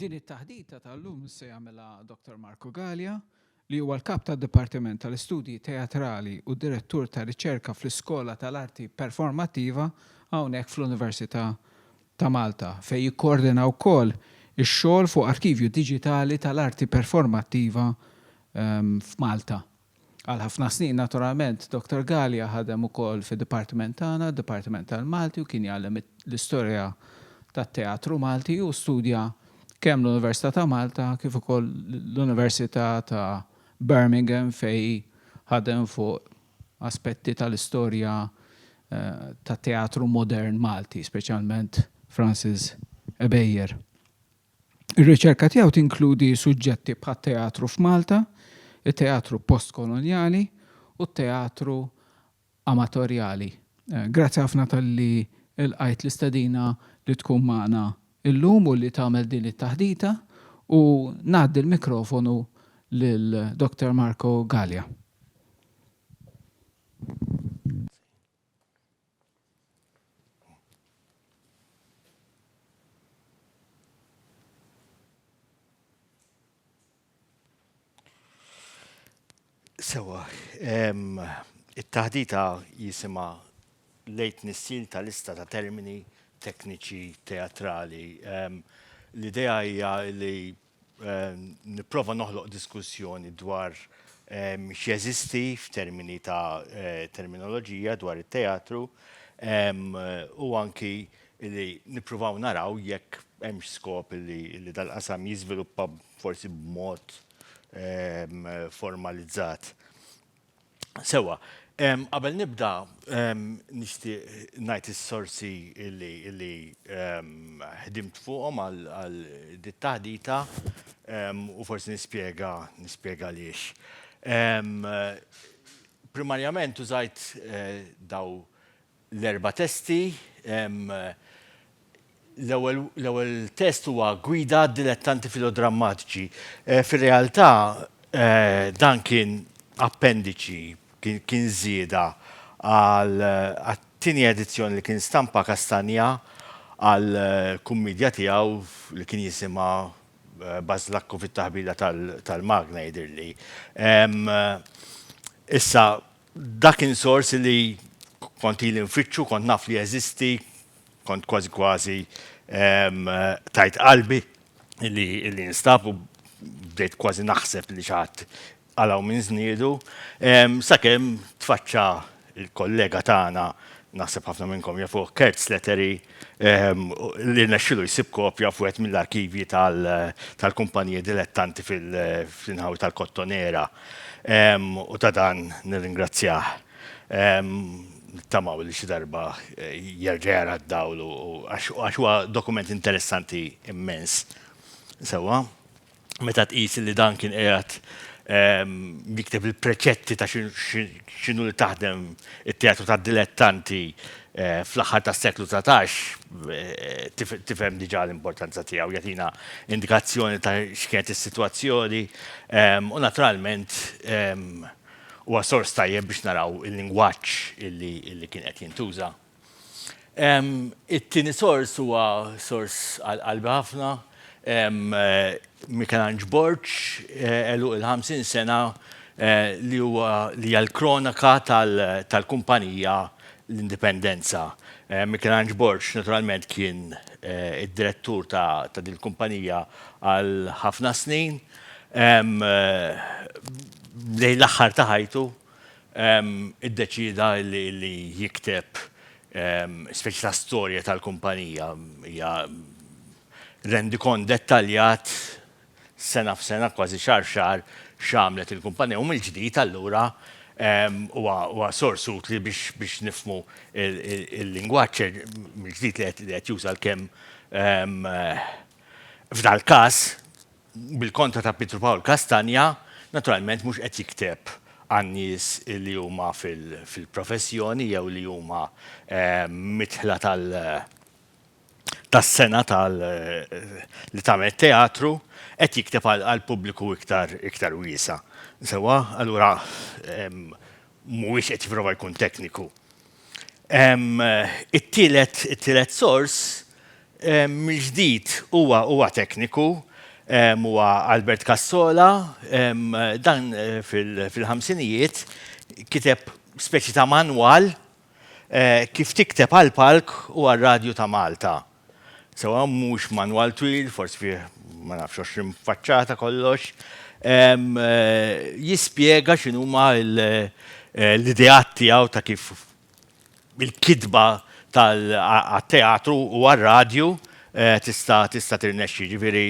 Din it-taħdita tal-lum se jagħmilha Dr. Marco Gallia, li huwa l-kap tad-Dipartiment tal-Istudji Teatrali u direttur ta' riċerka fl-Iskola tal-Arti Performattiva hawnhekk fl-Università ta' Malta, fejn jikkoordina wkoll ix-xogħol fuq arkivju diġitali tal-arti performattiva f'Malta. Għal ħafna snin naturalment Dr. Gallia ħadem ukoll fid-dipartiment tagħna, Dipartiment tal-Malti, u kien jgħallem l-istorja tat-teatru Malti u studja kemm l-Università ta' Malta kif ukoll l-Università ta' Birmingham fejn ħadem fuq aspetti tal-istorja tat-teatru modern Malti, speċjalment Francis Ebeyer. Ir-riċerka tiegħu tinkludi suġġetti bħat-teatru f'Malta, it-teatru postkolonjali u t-teatru amatorjali. Grazzi ħafna tal-li l-qajt l-istadina li tkun magħna illum u li tagħmel din it-taħdita u ngħaddi l-mikrofonu lil Dr. Marco Gallia. Sewa, it-taħdita jisimha lejt nissil ta' lista ta' termini tekniċi teatrali. L-idea hija li nipprova noħloq diskussjoni dwar x'jeżisti f'termini ta' terminoloġija dwar it-teatru u anki li nippruvaw naraw jekk hemmx skop li dal-qasam jiżviluppa forsi b'mod formalizzat. Sewa, qabel nibda nixtieq ngħid is-sorsi li ħdimt fuqhom għal dit-taħdita u forsi nispjega għaliex. Primarjament użajt daw l-erba' testi. L-ewwel test huwa gwida dilettanti filodrammatiċi. Fir-realtà dan kien appendiċi, kien żieda għat-tieni edizzjoni li kien stampa Kastanja għal kummedja tiegħu li kien jisimha Bażlakku fit-taħbila tal-Magna jidhirli. Issa dak kien sors li kont ili nfittxu, kont naf li jeżisti, kont kważi tajt qalbi li nstab u bdejt kważi naħseb li xi ħadd għalaw minn żniedu. Sakemm tfaċċa il-kollega tagħna, naħseb ħafna minnkom jafuh, Kurt Slattery, li nexxielu jsib kopja fuq mill-arkivji tal-kumpaniji dilettanti fil-inħawi tal-Kottonera. U ta' dan nirringrazzjah. Tamaw li xi darba jerġa' jara d-dawl għax huwa dokument interessanti immens. Sewwa, meta tqis li dan kien qiegħed jikteb il-preċetti ta' x'inhu li taħdem it-teatru tad-dilettanti fl-aħħar tas-seklu 19, tifhem diġà l-importanza tiegħu, jagħtina indikazzjoni ta' x'kienet is-sitwazzjoni u naturalment huwa sors tajjeb biex naraw il-lingwaġġ illi kien qed jintuża. It-tieni sors huwa sors qalbi ħafna, Michelangelo Borch, eluq il-50 sena li hija l-kronika tal-kumpanija l-Indipendenza. Michelangelo Borch naturalment kien id-direttur ta' din il-kumpanija għal ħafna snin. Lejn l-aħħar ta' ħajtu iddeċida li jikteb speċi ta' storja tal-kumpanija. Hija rendikont dettaljat sena f'sena, kważi xahar x'għamlet il-kumpanija u mill-ġdid allura huwa sors utli biex nifhmu il-lingwaġġ mill-ġdid li qed juża l-kemm f'dal każ bil-kontra ta' Pietro Paolo Castagna, naturalment mhux qed jikteb għan-nies li huma fil-professjoni jew li huma mitħla tas-sena li tagħmel teatru, qed jikteb għall-pubbliku iktar wiesa'. Sewwa, allura mhuwiex qed jipprova jkun tekniku. It-tielet sors mill-ġdid huwa tekniku, huwa Albert Cassola, dan fil-ħamsinijiet kiteb speċi ta' manwal kif tikteb għal-palk u għal-radju ta' Malta. Sewa mhux manwal twil, forsi fih ma nafx 20 faċċata kollox, jispjega x'inhuma l-ideat tiegħu ta' kif il-kidba tal-teatru u għal-radju tista' tirnexxi, ġifieri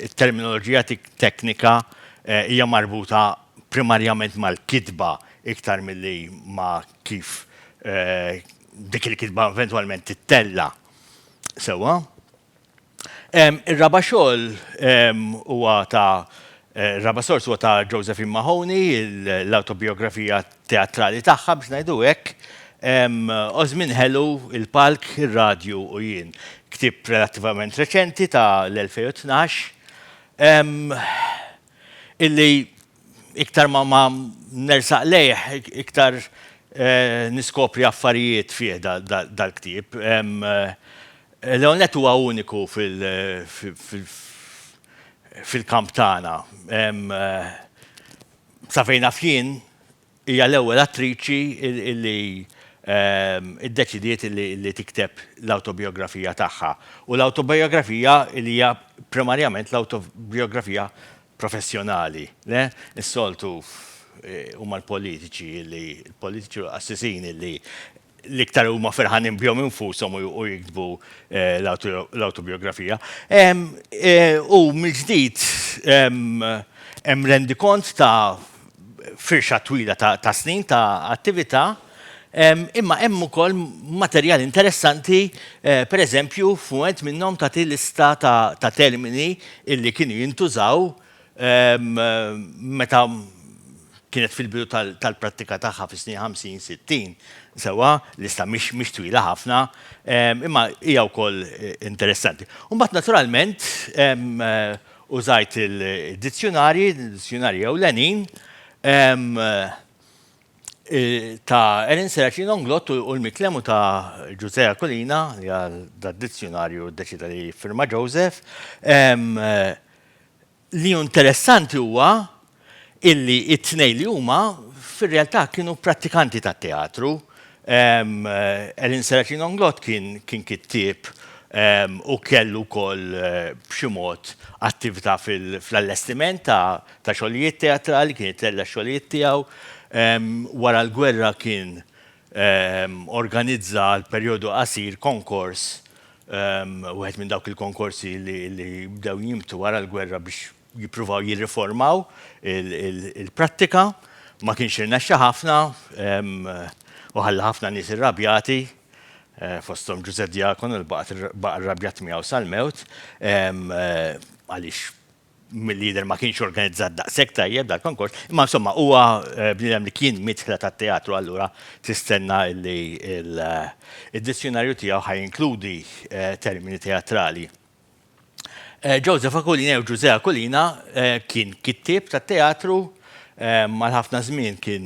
it-terminoloġija teknika hija marbuta primarjament mal-kidba iktar milli ma' kif dik il-kidba eventwalment tittella. Sewwa. Ir-raba' xogħol huwa raba sors huwa ta' Josephine Mahoney, l-autobiografija teatrali tagħha biex ngħidu hekk, Ozmin Hello, il-palk, ir-radju u jien. Ktib relattivament reċenti ta' l-2012, illi iktar ma nersaq lejh, iktar niskopri affarijiet fih dal-ktib. Leonet huwa uniku fil-kamp tagħna. Sa fejn naf jien hija l-ewwel attriċi illi iddeċidiet li tikteb l-autobiografija tagħha. U l-autobiografija li hija primarjament l-autobiografija professjonali. Is-soltu huma l-politiċi l-politiċi assasini li l-iktar huma ferħanin bihom infushom u jiktbu l-autobiografija. U mill-ġdid hemm rendikont ta' firxa twila ta' snin ta' attività, imma hemm ukoll materjal interessanti, pereżempju fuqet minnhom tagħti lista ta' termini illi kienu jintużaw meta kienet fil-bidu tal-prattika tagħha fis-snin 50-60, sewwa lista mhix twila ħafna, imma hija wkoll interessanti. U mbagħad naturalment użajt il-dizzjonarji ewlenin ta' Erin Seracin Onglot u l-miklemu ta' Giusea Colina, li għal-dizzjonarju deċida li firma Joseph, li interessanti huwa illi it-tnej li huma fir-realtà kienu prattikanti ta' teatru. Erin Seracin Onglot kien kittieb u kellu wkoll b'xi mod attività fl-allestiment ta' xogħlijiet teatrali, kien jitella x-xogħlijiet tiegħu. Wara l-gwerra kien organizza l-perjodu qasir konkors, wieħed minn dawk il-konkorsi li bdew jimtu wara l-gwerra biex jippruvaw jirriformaw il-prattika, ma kienx irnexxa ħafna u ħalla ħafna nies irrabjati, fosthom Giuseppe Diakonu l-baqa' rrabjat miegħu sal-mewt, għaliex mill-lider ma kienx organizzat daqshekk tajjeb dal-konkors, imma insomma huwa bniedem li kien midħla tat-teatru allura tistenna li il-dizzjonarju tiegħu ħajinkludi termini teatrali. Joseph Akolina u Giusea Akolina kien kittieb tat-teatru, mal-ħafna żmien kien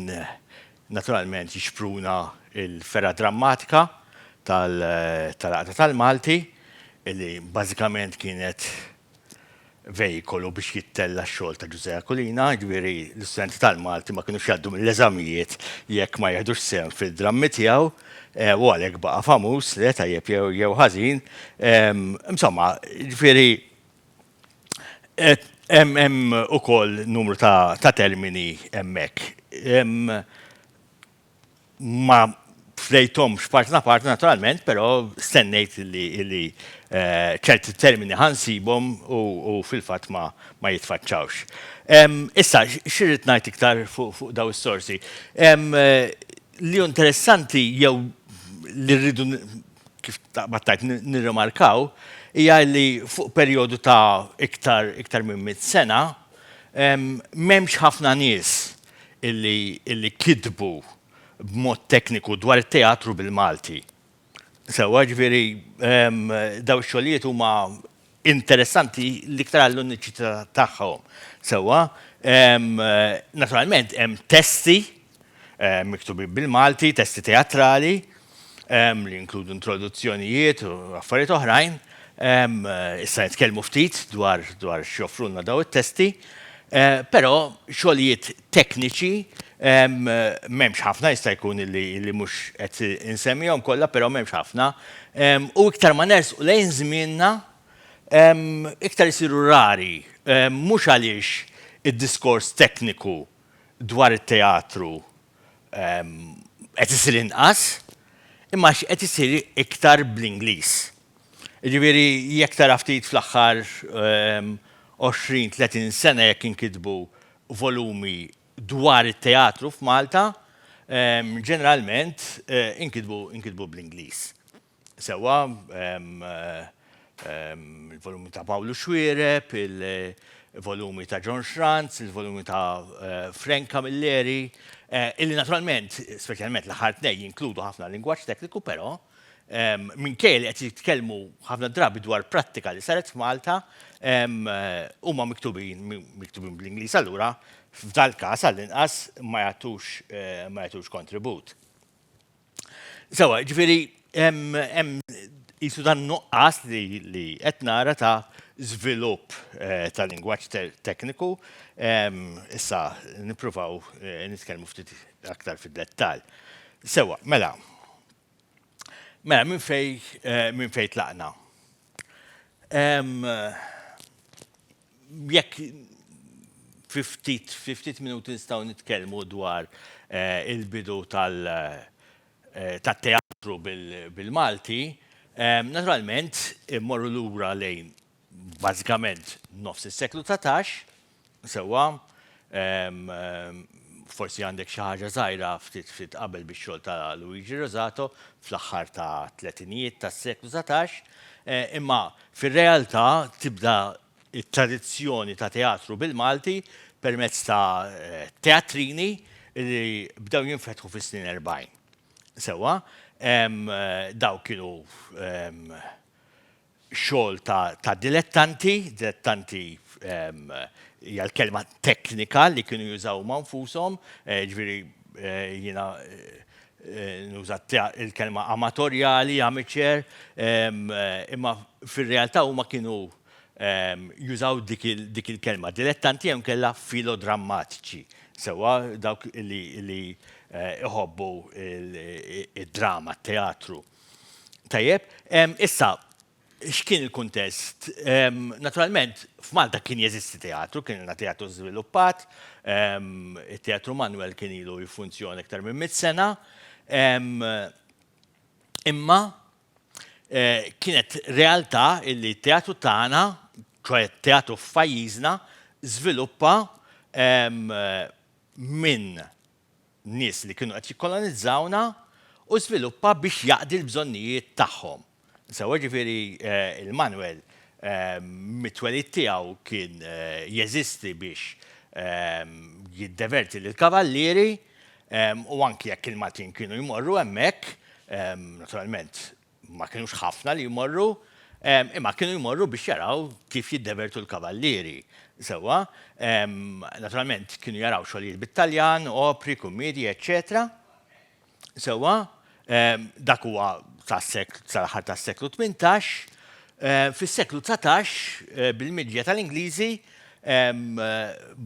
naturalment jixpruna il-Fera Drammatika tal-Aqda tal-Malti, illi bażikament kienet vejkolu biex jittella x-xogħol ta' Giusea Akolina, ġifieri l-istudenti tal-Malti ma kinux jgħaddu mill-eżamijiet jekk ma jieħdux sehem fid-drammi tiegħu, u għalhekk baqa' famuż li tajjeb jew ħażin. Insomma, ġifieri hemm ukoll numru ta' termini hemmhekk. Ma flejthomx part naturalment, però stennejt li ċerti termini ħansibhom u fil-fatt ma jitfaċċawx. Issa, xirrid ngħid iktar fuq daw is-sorsi. Li interessanti jew li rridu kif battajt nirrimarkaw hija li fuq perjodu ta' iktar minn 100 sena m'hemmx ħafna nies illi kitbu b'mod tekniku dwar it-teatru bil-Malti. Sewwa ġifieri daw ix-xogħlijiet huma interessanti l-iktar għall-uniċità tagħhom. Sewwa, naturalment hemm testi miktubi bil-Malti, testi teatrali li inkludu introduzzjonijiet u affarijiet oħrajn, Issa nitkellmu ftit dwar x'joffrulna daw it-testi, però xogħlijiet tekniċi m'hemmx ħafna jista' jkun li mhux qed insemmihom kollha, però m'hemmx ħafna. U iktar ma nersqu lejn żmienna iktar isiru rari, mhux għaliex id-diskors tekniku dwar it-teatru qed isir inqas, imma qed isir iktar bl-Ingliż. Ġifieri jekk tara ftit fl-aħħar 20-30 sena jekk inkitbu volumi dwar it-teatru f'Malta, ġeneralment inkitbu bl-Ingliż. Sewwa il-volumi ta' Pawlu Xwiereb, il-volumi ta' John Schranz, il-volumi ta' Frank Camilleri, illi naturalment, speċjalment l-aħħar tnej jinkludu ħafna lingwaġġ tekniku, però minkejl qed jitkellmu ħafna drabi dwar prattika li saret f'Malta, huma miktubin bl-Ingliż, allura f'dal każ għall-inqas ma jagħtux kontribut. Sewwa, ġifieri hemm qisu dan nuqqas li qed nara ta' żvilupp ta' lingwaġġ tekniku, issa nippruvaw nitkellmu ftit aktar fid-dettall. Sewwa, mela minn fej tlaqna. Jekk 50 minuti nistgħu nitkellmu dwar il-bidu tat-teatru bil-Malti, naturalment immorru lura lejn bażikament nofs is-seklu 19, sewwa, forsi għandek xi ħaġa żgħira ftit qabel bix-xogħol ta' Luigi Rosato fl-aħħar ta' tletinijiet tas-seklu 19, imma fir-realtà tibda it-tradizzjoni ta' teatru bil-Malti permezz ta' teatrini li bdew jinfetħu fis-snin 40. Sewwa, daw kienu xogħol ta' dilettanti hija l-kelma teknika li kienu jużaw ma' nfushom, ġifieri jiena nuża il-kelma amatorjali, amateur, imma fir-realtà huma kienu jużaw dik il-kelma. Dilettanti hemm kellha filodrammatiċi, sewwa dawk li iħobbu id-drama, t-teatru. Tajjeb, issa x'kien il-kuntest? Naturalment, f'Malta kien jeżisti teatru, kien teatru żviluppat, it-Teatru Manuel kien ilu jiffunzjona iktar minn 100 sena, imma kienet realtà illi t-teatru tagħna, ċoħe teatru f'pajjiżna, żviluppa minn nies li kienu qed jikkolonizzawna u żviluppa biex jaqdi l-bżonnijiet tagħhom. Sewwa ġifieri il-Manuel mit-twelid tiegħu kien jeżisti biex jiddeverti lill-kavallieri u anki jekk il-Maltin kienu jmorru hemmhekk, naturalment ma kienux ħafna li jmorru, imma kienu jmorru biex jaraw kif jiddevertu l-kavallieri. Sewwa, naturalment kienu jaraw xogħlijiet bit-Taljan, opri, kummedji, eċċetera. Sewwa, dak huwa sal-aħħar tas-seklu 18, fis-seklu 19 bil-midja tal-Ingliżi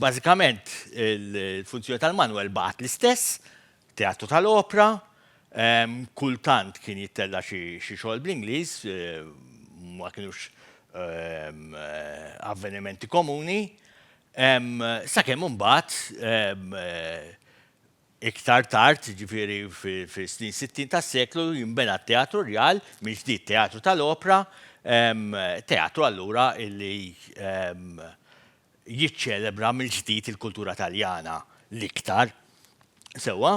bażikament il-funzjoni tal-Manuel baqgħet l-istess, teatru tal-opra, kultant kien jittella xi xogħol bl-Ingliż, ma kienux avvenimenti komuni, sakemm imbagħad iktar tard, ġifieri fis-snin 60 tas-seklu jinbena t-Teatru Rjal, mill-ġdid Teatru tal-Opra, teatru allura illi jiċċelebra mill-ġdid il-kultura Taljana l-iktar. Sewwa,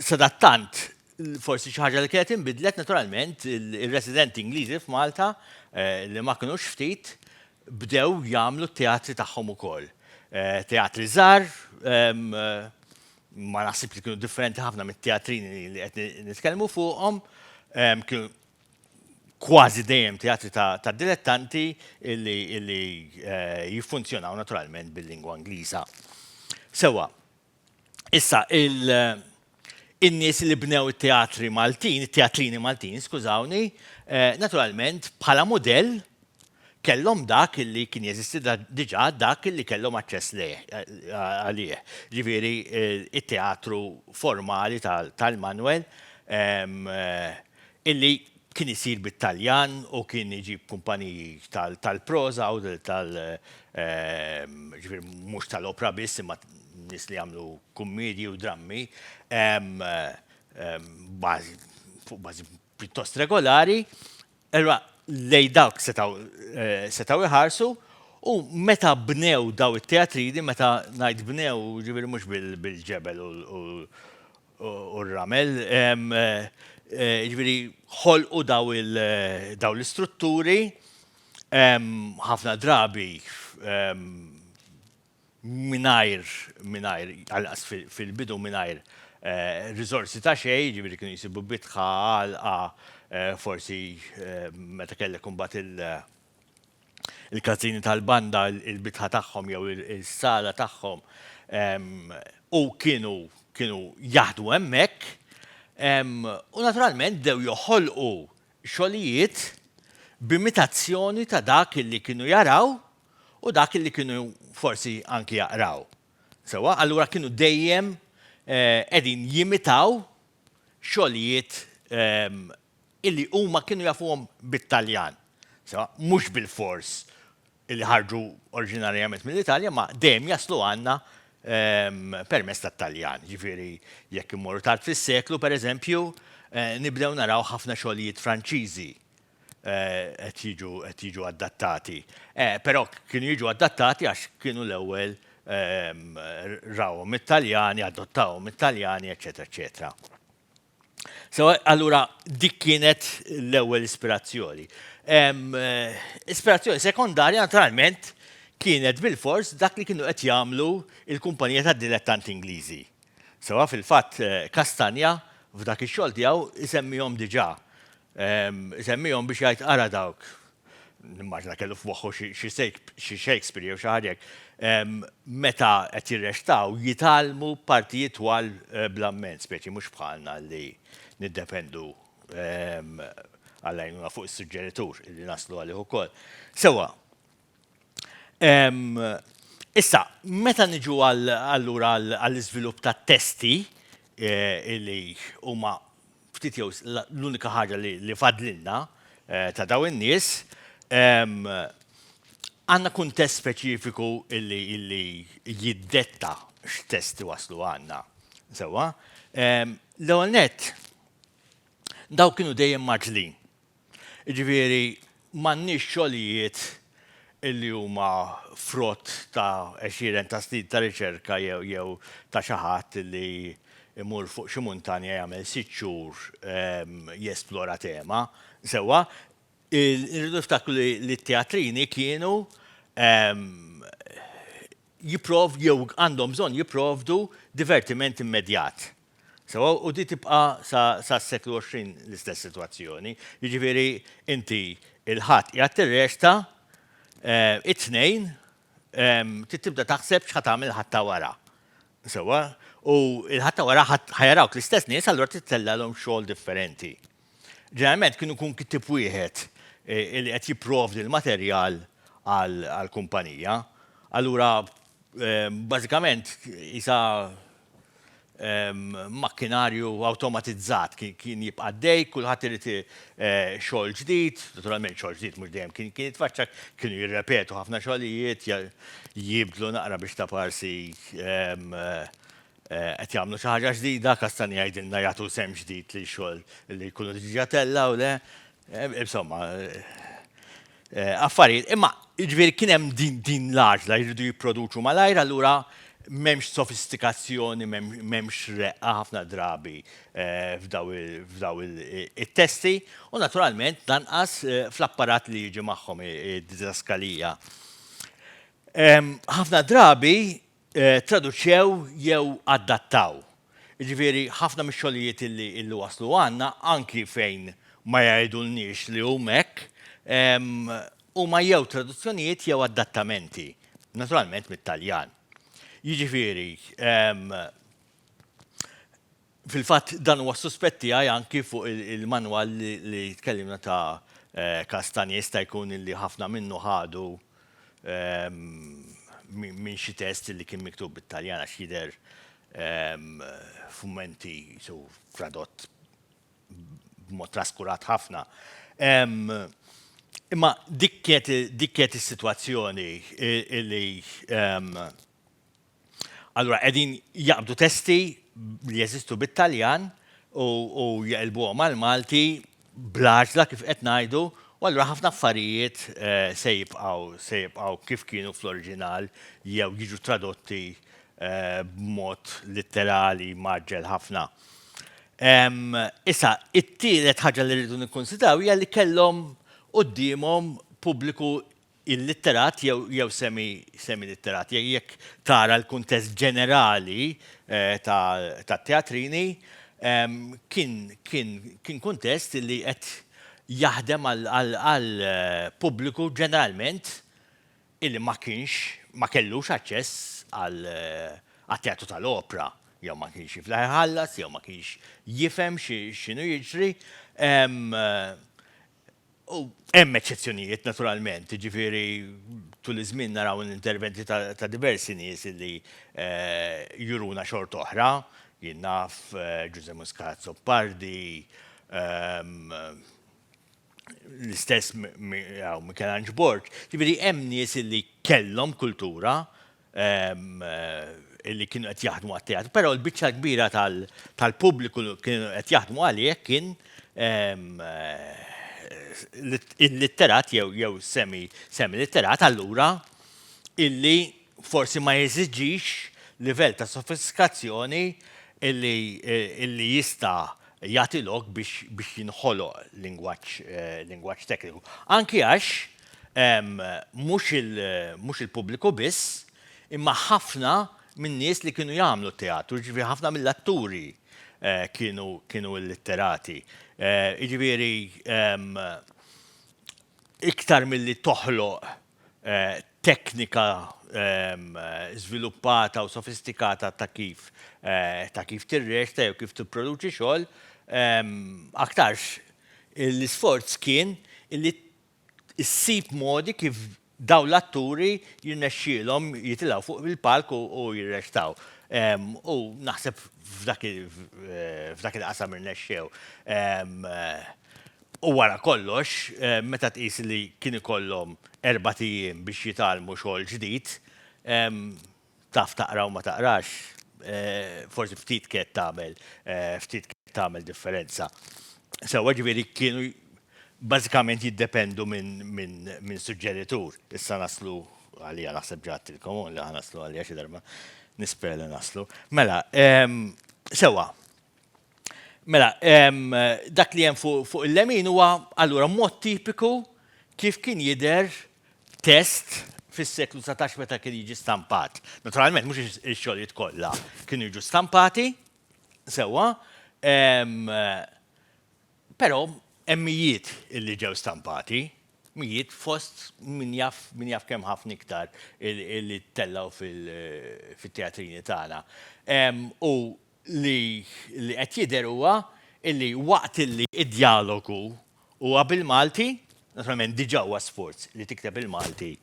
sadattant forsi xi ħaġa li kienet inbidlet naturalment ir-residenti Ingliżi f'Malta li ma kinux ftit bdew jagħmlu t-teatri tagħhom ukoll. Teatri żgħar, ma naħsib li kienu differenti ħafna mit-teatrini li qed nitkellmu fuqhom, kienu kważi dejjem teatri ta' dilettanti illi jiffunzjonaw naturalment bil-lingwa Ingliża. Sewwa, issa in-nies li bnew it-teatri Maltin, it-teatrini Maltin, skużawni, naturalment bħala modell kellhom dak li kien jeżisti diġà dak li kellhom aċċess għalih. Ġifieri it-teatru formali tal-Manuel illi kien isir bit-Taljan u kien iġib kumpaniji tal-proza u mhux tal-opra biss imma nies li jagħmlu kummedji u drammi fuq bażi pjuttost regolari. Lej dawk setaw iħarsu u meta bnew daw it-teatridi, meta ngħid bnew ġifieri mhux bil-ġebel u r-ramel, ġifieri ħolqu daw l-istrutturi ħafna drabi mingħajr għalqas fil-bidu mingħajr riżorsi ta' xejn, ġifieri kienu jsibu bitħa għalqa forsi meta kellek imbagħad il-kazzini tal-banda, il-bitħa tagħhom jew is-sala tagħhom u kienu jaħdu hemmhekk u naturalment dew joħolqu xogħlijiet b'imitazzjoni ta' dak li kienu jaraw u dak li kienu forsi anki jaqraw. Sewa, allura kienu dejjem qegħdin jimitaw xogħlijiet illi huma kienu jafuhom bit-Taljan. Mhux bil-fors illi ħarġu oriġinarjament mill-Italja, ma dejjem jaslu għandna permezz tat-Taljan. Ġifieri jekk immorru tard fis-seklu pereżempju, nibdew naraw ħafna xogħlijiet Franċiżi qed jiġu adattati. Però kienu jiġu adattati għax kienu l-ewwel rawhom mit-Taljani, adottawhom mit-Taljani, eċetera, eċetera. Allura dik kienet l-ewwel ispirazzjoni. Ispirazzjoni sekondarja naturalment kienet bil-fors dak li kienu qed jagħmlu il-kumpanija tad-dilettanti Ingliżi. Fil-fatt Kastanja f'dak ix-xogħol tiegħu isemmihom diġà. Isemmihom biex jgħid ara dawk. Nimmaġna kellu f'moħħu xi Shakespeare jew xi ħaġa meta qed jirrextaw jitgħallmu partijiet twal bl-amment, speċi mhux bħalna li niddependu għall-għajnuna fuq is-suġġeritur li naslu għalih ukoll. Sewa, issa, meta niġu allura għall-iżvilupp ta' testi li huma ftit jew l-unika ħaġa li fadlilna ta' daw in-nies, għandna kuntest speċifiku illi jiddetta x'testi waslu għandna. Sewa, l-ewwel nett daw kienu dejjem maġlin. Ġifieri m'għandniex xogħlijiet illi huma frott ta' 20 ta' snin ta' riċerka jew ta' xi ħadd illi imur fuq xi muntanja jagħmel 6 xhur jesplora tema. Sewwa, irridu niftakru li t-teatrini kienu jew għandhom bżonn jipprovdu divertiment immedjat. U di tibqa sa' s-seklu 20 l-istess situazzjoni. Jiġifieri inti il-ħadd qiegħed tirrexta, it-tnejn tibda taħseb x'ħadd tagħmel ħadd wara. U il-ħadd wara ħajarawk l-istess nies allura tittellalhom xogħol differenti. Ġeneralment kienu kun kittib wieħed li qed jipprovdi l-materjal għall-kumpanija. Allura bażikament isa makkinarju awtomatizzat kien jibqa' dej, kulħadd irid xogħol ġdid, naturalment xogħol ġdid mhux dejjem kien jitfaċċa, kienu jirrepetu ħafna xogħlijiet, jibdlu naqra biex ta' parsi qed jagħmlu xi ħaġa ġdida, Kastanja jgħidilna jagħtu sem ġdid li xogħol li jkunu diġà tellaw le. Insomma, affarijiet. Imma jiġifieri kien hemm din l-għaġla jridu jipproduċu malajr, allura m'hemmx sofistikazzjoni, m'hemmx reqqa ħafna drabi f'daw it-testi u naturalment lanqas fl-apparat li jiġi magħhom id-didaskalija. Ħafna drabi traduċew jew adattaw. Jiġifieri ħafna mix-xogħlijiet illi waslu għandna anki fejn ma jgħidulniex li huma hekk huma jew traduzzjonijiet jew adattamenti, naturalment mit-Taljan. Jiġifieri, fil-fatt dan huwa suspetti għaj anki fuq il-manwal li tkellimna ta' Kastanje jista' jkun li ħafna minnu ħadu minn xi test li kien miktub bit-Taljan għax jidher fumenti su tradott b'mod traskurat ħafna. Imma dik kienet is-sitwazzjoni li allura qegħdin jaqbdu testi li jeżistu bit-Taljan u jaqilbuhom mal-Malti bl-għaġla kif qed ngħidu, u allura ħafna affarijiet se jibqgħu kif kienu fl-oriġinal jew jiġu tradotti b'mod litterali maġġel ħafna. Issa, it-tielet ħaġa li rridu nikkonsidraw hija li kellhom qudiemhom pubbliku il-litterat jew semi-litterat. Jekk tara l-kuntest ġenerali tat-teatrini, kien kuntest li qed jaħdem għal pubbliku ġeneralment illi ma kellux aċċess għat-teatru tal-opera, jew ma kienx jiflaħ ħallas, jew ma kienx jifhem x'inhu jiġri. Hemm eċċezzjonijiet naturalment, ġifieri tul iż-żmien naraw l-interventi ta' diversi nies li juruna xort oħra, jien naf Giuseppe Muscat Pardi, l-istess Michelangelo Borg, ġifieri hemm nies li kellhom kultura li kienu qed jaħdmu għat-teatru, però l-biċċa kbira tal-pubbliku kienu qed jaħdmu għalih kien il-litterat jew semi-litterat allura illi forsi ma jeżiġix livell ta' sofistikazzjoni illi jista' jagħti lok biex jinħoloq lingwaġġ tekniku. Anki għax mhux il-pubbliku biss, imma ħafna minn nies li kienu jagħmlu teatru, ġifieri ħafna mill-atturi kienu illitterati. Jiġifieri iktar milli toħloq teknika żviluppata u sofistikata ta' kif tirreġta jew kif tipproduċi xogħol, aktarx l-isforz kien illi issib modi kif dawn l-atturi jirnexxielhom jitilgħu fuq il-palk u jirreġtaw. U naħseb f'dak il-qasam irnexxew. U wara kollox, meta tqis li kien ikollhom 4 ijiem biex jitalmu xogħol ġdid, taf taqra u ma taqrax, forsi ftit kienet tagħmel differenza. Sewwa ġifieri kienu bażikament jiddependu minn suġġeritur. Issa naslu għalija naħseb ġattilkom li naslu għalija xi darba nisper li naslu. Mela, sewwa. Mela, dak li hemm fuq il-lemin huwa allura mod tipiku kif kien jidher test fis-seklu 19 meta kien jiġi stampat. Naturalment mhux ix-xogħlijiet kollha kienu jiġu stampati sewwa, però hemm mijiet illi ġew stampati, mijiet fost min jaf kemm ħafna iktar illi tellaw fit-teatrini tagħna. U li qed jidher huwa illi waqt illi id-dialogu huwa bil-Malti, naturalment diġà huwa sforz li tikteb il-Malti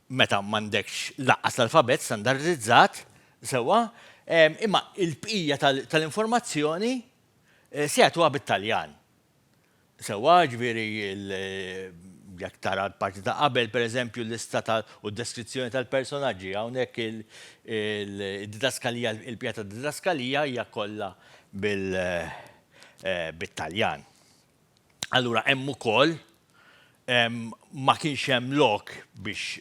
meta m'għandekx laqqas l-alfabet standardizzat sewwa, imma il-bqija tal-informazzjoni se jagħtuha bit-Taljan. Sewwa ġifieri jekk tara l-parti ta' qabel, pereżempju l-lista u d-deskrizzjoni tal-personaġġi, hawnhekk il-didaskalija, il-pjata didaskalija hija kollha bit-Taljan. Allura hemm ukoll ma kienx hemm lok biex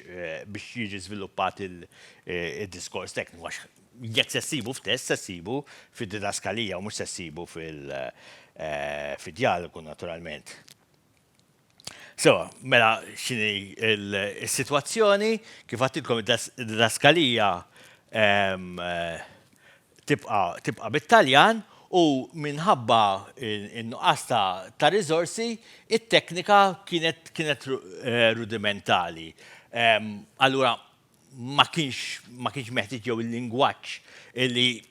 jiġi żviluppat il-diskors tekniku għax jekk se ssibu f'test se ssibu fid-didaskalija u mhux se ssibu fid-dialogu naturalment. So, mela x'inhi l-sitwazzjoni kif għattilkom id-didaskalija tibqa' bit-Taljan u minħabba in-nuqqas ta' riżorsi, it-teknika kienet rudimentali. Allura ma kienx meħtieġ jew il-lingwaġġ li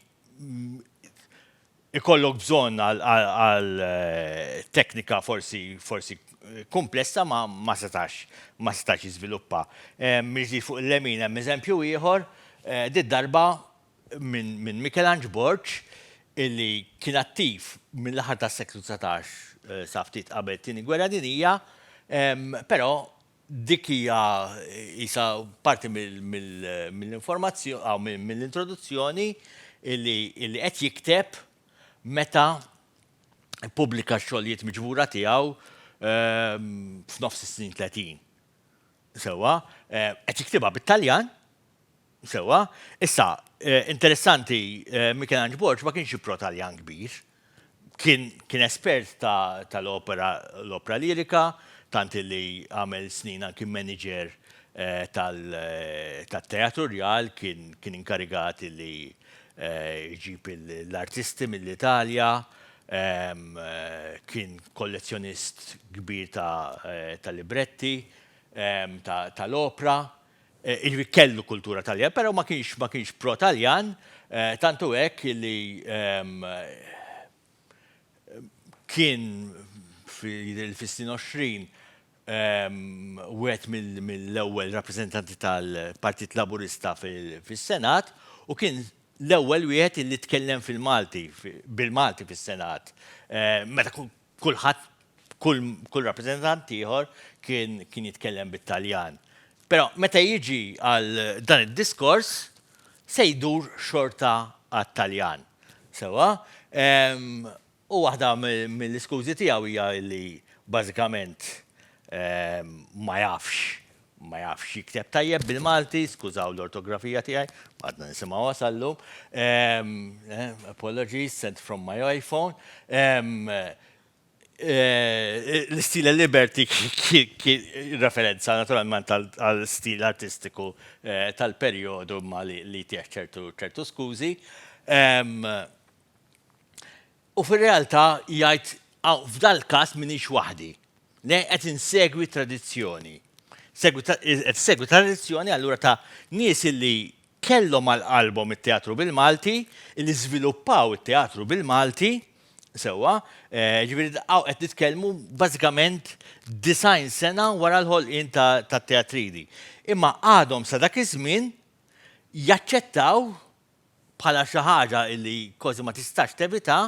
ikollok bżonn għal teknika forsi komplessa ma setax jiżviluppa. Miġdi fuq il-lemin hemm eżempju ieħor, dit darba minn Michelangelo Borg illi kien attiv mill-aħħar tas-seklu 19 sa ftit qabel tieni gwerra dinjija, però dik hija isa parti mill-informazzjoni aw mill-introduzzjoni illi qed jikteb meta pubblika x-xogħlijiet miġbura tiegħu f'nofs is-snin 30. Sewwa, qed jiktibha bit-Taljan, sewwa, issa interessanti Michelangelo Borg ma kienx pro-Taljan kbir. Kien espert tal-opera lirika, tant li għamel snin anki manager tal-teatru Real, kien inkarigat li jġib l-artisti mill-Italja, kien kollezzjonist kbir ta' libretti, tal-opera, kellu kultura Taljan, pero ma kienx pro-Taljan, tantu hekk li kien fil-snin 20 wieħed mill-ewwel rappreżentanti tal-Partit Laburista fis-Senat u kien l-ewwel wieħed li tkellem bil-Malti fis-Senat. Meta kull rappreżentant ieħor kien jitkellem bit-Taljan. Però meta jiġi għal dan id-diskors se jdur xorta għat-Taljan. Sewwa, u waħda mill-iskużi tiegħu hija li bażikament ma jafx jikteb tajjeb bil-Malti, skużaw l-ortografija tiegħi, għadna nisimgħu wasallum. Apologies sent from my iPhone. L-istil Liberty referenza naturalment għal-stil artistiku tal-periodu ma li tieħ ċertu skużi. U fil-realtà jgħid f'dal każ minix waħdi. Qed insegwi tradizzjoni. Segwi tradizzjoni allura ta' nies li kellhom għal-qalbhom it-teatru bil-Malti, li żviluppaw it-teatru bil-Malti, sewwa, ġifieri qed nitkellmu bażikament 90 sena wara l-ħolqien tat-teatridi. Imma għadhom sa dak iż-żmien jaċċettaw bħala xi ħaġa li kważi ma tistax tevita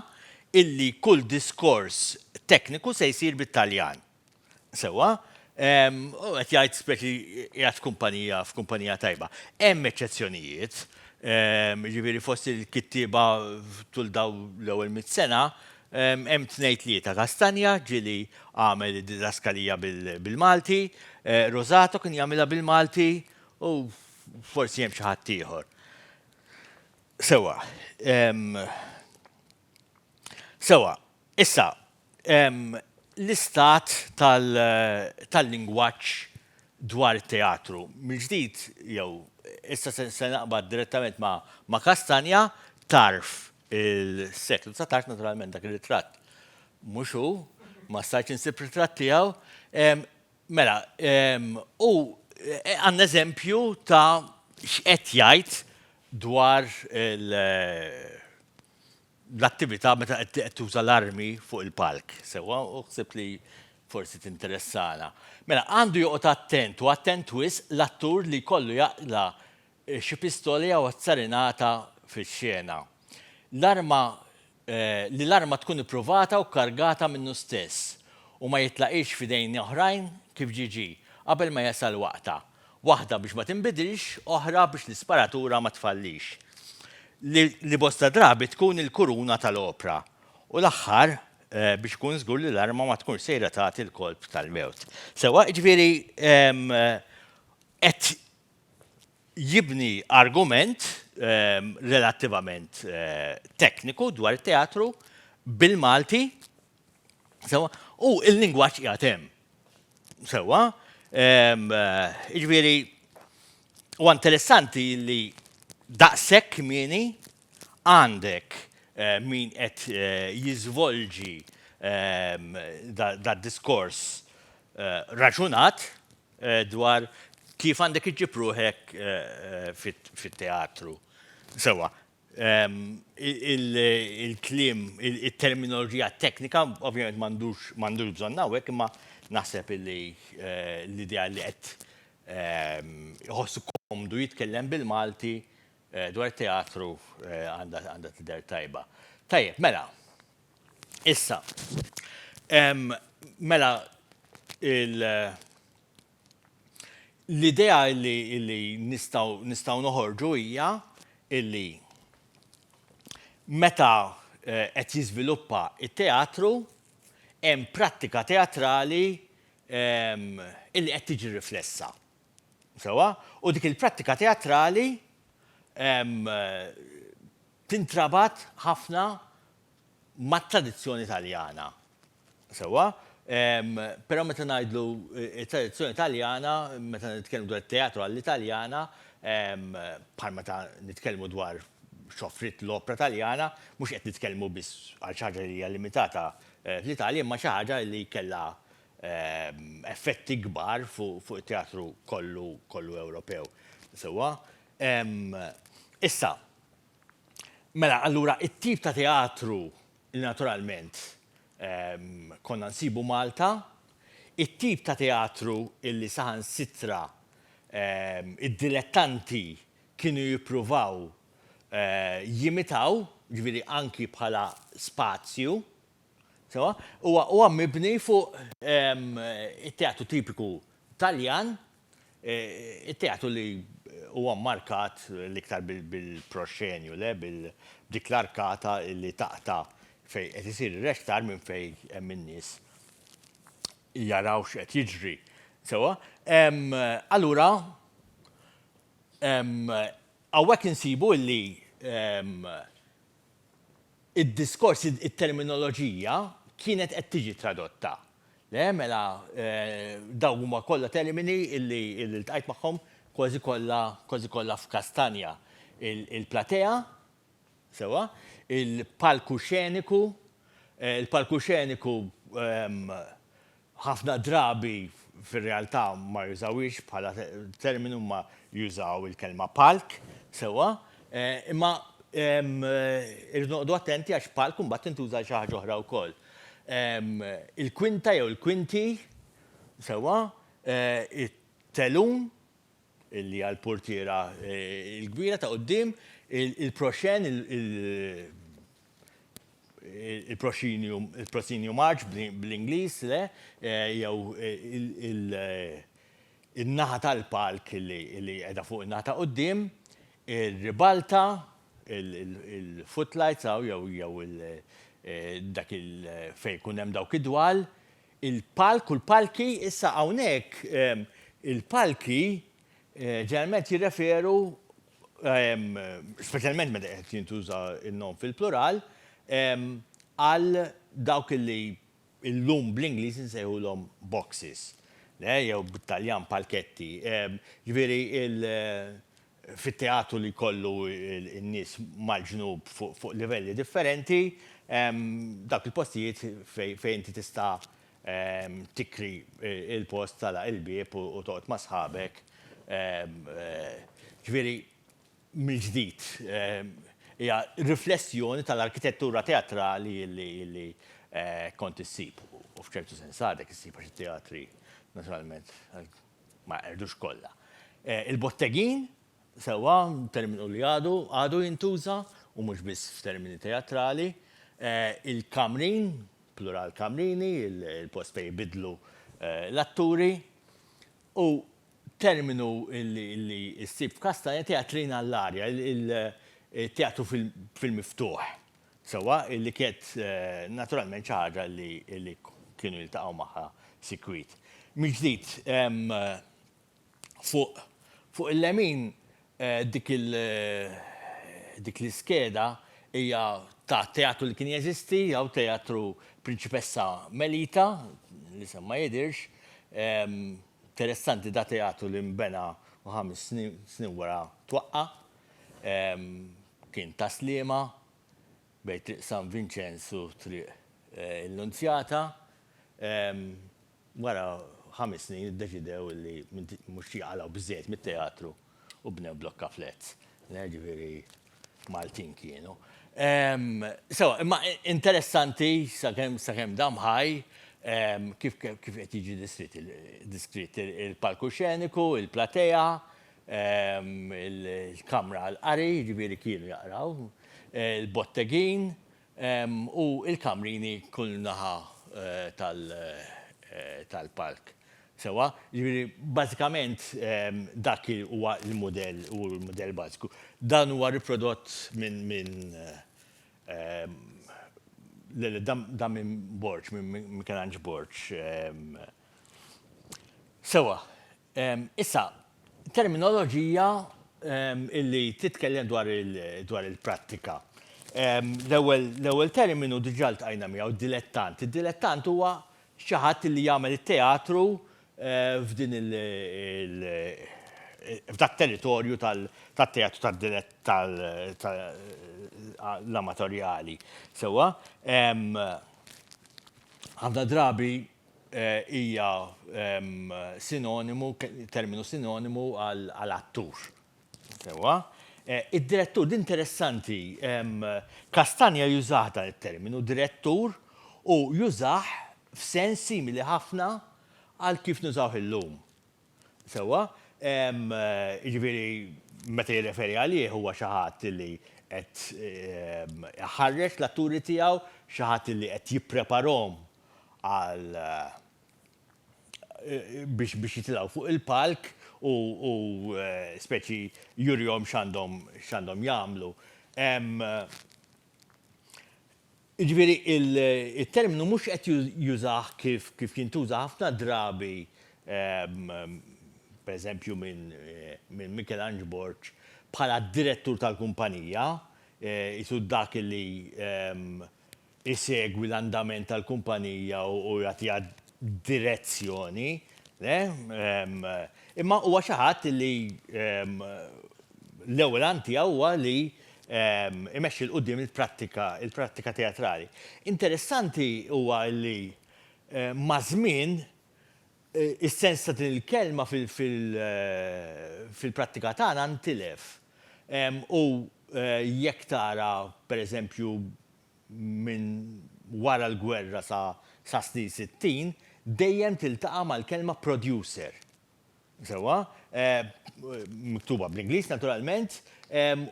illi kull diskors tekniku se jsir bit-Taljan. Sewwa, qed jgħid speċi qiegħed f'kumpanija tajba. Hemm eċċezzjonijiet, ġifieri fost il-kittieba tul daw l-ewwel 100 sena, hemm tnejn-tlieta Kastanja ġieli għamel id-didaskalija bil-Malti, Rosato kien jagħmilha bil-Malti u forsi hemm xi ħadd ieħor. Sewwa, issa, l-istat tal-lingwaġġ dwar it-teatru. Mill-ġdid jew issa se naqbad direttament ma' Kastanja tarf il-seklu 19 naturalment dak ir-ritratt. Mhux hu, ma stajtx insib ritratt tiegħu. Mela, u għandna eżempju ta' x'qed jgħid dwar l-attività meta qed tuża l-armi fuq il-palk. Sewwa u ħsib li forsi tinteressana. Mela għandu joqgħod attent wisq l-attur li jkollu jaqla xi pistoli jew azzarinata fix-xena. L-arma tkun ippruvata u kargata minnu stess u ma jitlaqix f'idejn oħrajn kif ġiġi qabel ma jasal waqta. Waħda biex ma tinbidilx, oħra biex l-isparatura ma tfallix. Li bosta drabi tkun il-kuruna tal-opra u l-aħħar biex tkun żgur li l-arma ma tkun sejra tagħti l-kolb tal-mewt. Sewwa jiġifieri qed jibni argument relattivament tekniku dwar it-teatru bil-Malti u l-lingwaġġ qiegħed hemm. Sewwa, jiġifieri huwa interessanti li daqshekk kmieni għandek min qed jiżvolġi dad-diskors raġunat dwar kif għandek iġġib ruħek fit-teatru. Sewwa, il-klim, il-terminoloġija teknika, ovvjament m'għandux bżonn hawnhekk, imma naħseb li l-idea li qed iħossu komdu jitkellem bil-Malti dwar teatru għandha tidher tajba. Tajjeb, mela, issa, mela l-idea li nistgħu noħorġu hija illi meta qed jiżviluppa it-teatru hemm prattika teatrali illi qed tiġi riflessa. Sewa? U dik il-prattika teatrali tintrabat ħafna mat-tradizzjoni Taljana. Sewa? Però meta ngħidlu it-tradizzjoni Taljana, meta nitkellmu dwar teatru għall-Italjana, bħal meta nitkellmu dwar xofrit l-opera Taljana, mhux qed nitkellmu biss għal xi ħaġa li hija limitata fl-Italja, imma xi ħaġa li kellha effetti kbar fuq it-teatru kollu Ewropew. Sewwa. Issa, mela allura it-tip ta' teatru li naturalment konna nsibu Malta, it-tip ta' teatru illi saħansitra id-dilettanti kienu jippruvaw jimitaw, ġifieri anki bħala spazju, huwa mibni fuq it-teatru tipiku Taljan, it-teatru li huwa markat l-iktar bil-proscenju, dik l-arkata li taqta' fej qed isir ir-rextar minn fej hemm in-nies jaraw x'qed jiġri. Sewa, allura hawnhekk insibu li id-diskors, it-terminoloġija kienet qed tiġi tradotta. Le, mela dawn huma kollha termini illi ltqajt magħhom kważi kollha f'Kastanja. Il-platea, sewa, il-palku xeniku, il-palku xeniku ħafna drabi fir-realtà ma jużawix bħala terminu ma jużaw il-kelma palk, sewa, imma irridu noqgħdu attenti għax palk mbagħad intuża xi ħaġa oħra wkoll. Il-kwinta jew il-kwinti, sewa, it-telun illi għall-portiera il-kbira ta' quddiem, il-proxen, il-proscenium arch bl-Ingliż, jew il-naħa tal-palk li qiegħda fuq in-naħa ta' quddiem, ir-ribalta, il-footlights jew dak fejn kun hemm dawk id-dwal, il-palk u l-palki issa hawnhekk il-palki ġeneralment jirreferu, speċjalment meta qed jintuża n-nom fil-plural, għal dawk li llum bl-Ingliż insejħulhom boxes, jew bit-Taljan palketti. Ġifieri fit-teatru li jkollu n-nies mal-ġnub fuq livelli differenti, dak il-postijiet fejn inti tista' tikri il-post tala il-bieb u toqgħod ma' sħabek. Ġifieri mill-ġdid hija riflessjoni tal-arkitettura teatrali li kont issib. U f'ċertu sens għadek issib għax it-teatri naturalment ma qerdux kollha. Il-bottegin sewwa terminu li għadu jintuża u mhux biss f'termini teatrali. Il-kamrin, plural kamrini, il-post fejn jbidlu l-atturi, u terminu li ssib f'Kastanja teatrina għall-arja, il-teatru fil-miftuħ. Sewwa li kienet naturalment xi ħaġa li kienu jiltaqgħu magħha sikwit. Mill-ġdid fuq il-lemin dik l-iskeda hija ta' teatru li kien jeżisti, jew teatru Prinċipessa Melita, li semma jidirx. Interessanti da teatru li nbena u 5 snin wara twaqqa. Kien ta' sliema bejn triq San Vincenzo u triq il-Nunzjata. Wara 5 snin iddeċidew li mhux jaqalgħu biżżejjed mit-teatru u bnew blokka flats. Ġifieri Maltin kienu. So, imma interessanti sakemm damħaj kif qed jiġi diskrit il-palkoxeniku, il-platea, il-kamra l-qari, ġifieri kienu jaqraw, il-bottegin u il-kamrini kull naħa tal-palk. Sewa, ġifieri bażikament dak huwa l-modell bażiku. Dan huwa riprodott minn dan minn Borġ, minn Michelangelo Borġ. Sewa, issa, terminoloġija illi titkellem dwar il-prattika. L-ewwel terminu diġà ltqajna miegħu dilettant. Id-dilettant huwa xi ħadd li jagħmel it-teatru f'din f'dak territorju tat-teatru tal-amatorjali. Sewwa, ħafna drabi hija terminu sinonimu għal-attur. Sewwa, id-direttur interessanti, Kastanja jużah dan it-terminu direttur u jużah f'sens simili ħafna għal kif nużaw illum. Sewwa, jiġifieri meta jirreferi għalih huwa xi ħadd li qed ħarreġ l-atturi tiegħu, xi ħadd li qed jippreparahom għal biex jitilgħu fuq il-palk u speċi jurihom x'għandhom jagħmlu. Jiġifieri il-terminu mhux qed jużah kif jintuża ħafna drabi pereżempju minn Michelangelo Borġ bħala direttur tal-kumpanija, isu dak li isegwi l-andament tal-kumpanija u jagħtiha direzzjoni, imma huwa xi ħadd li l-ewwel għan tiegħu huwa li imexxi l qudiem il-prattika teatrali. Interessanti huwa li ma' żmien is-sens ta' din il-kelma fil-prattika tagħna ntilef. U jekk tara pereżempju minn wara l-gwerra sa snin 60, dejjem tiltaqa' mal-kelma producer. Sewwa, miktuba bl-Ingliż naturalment,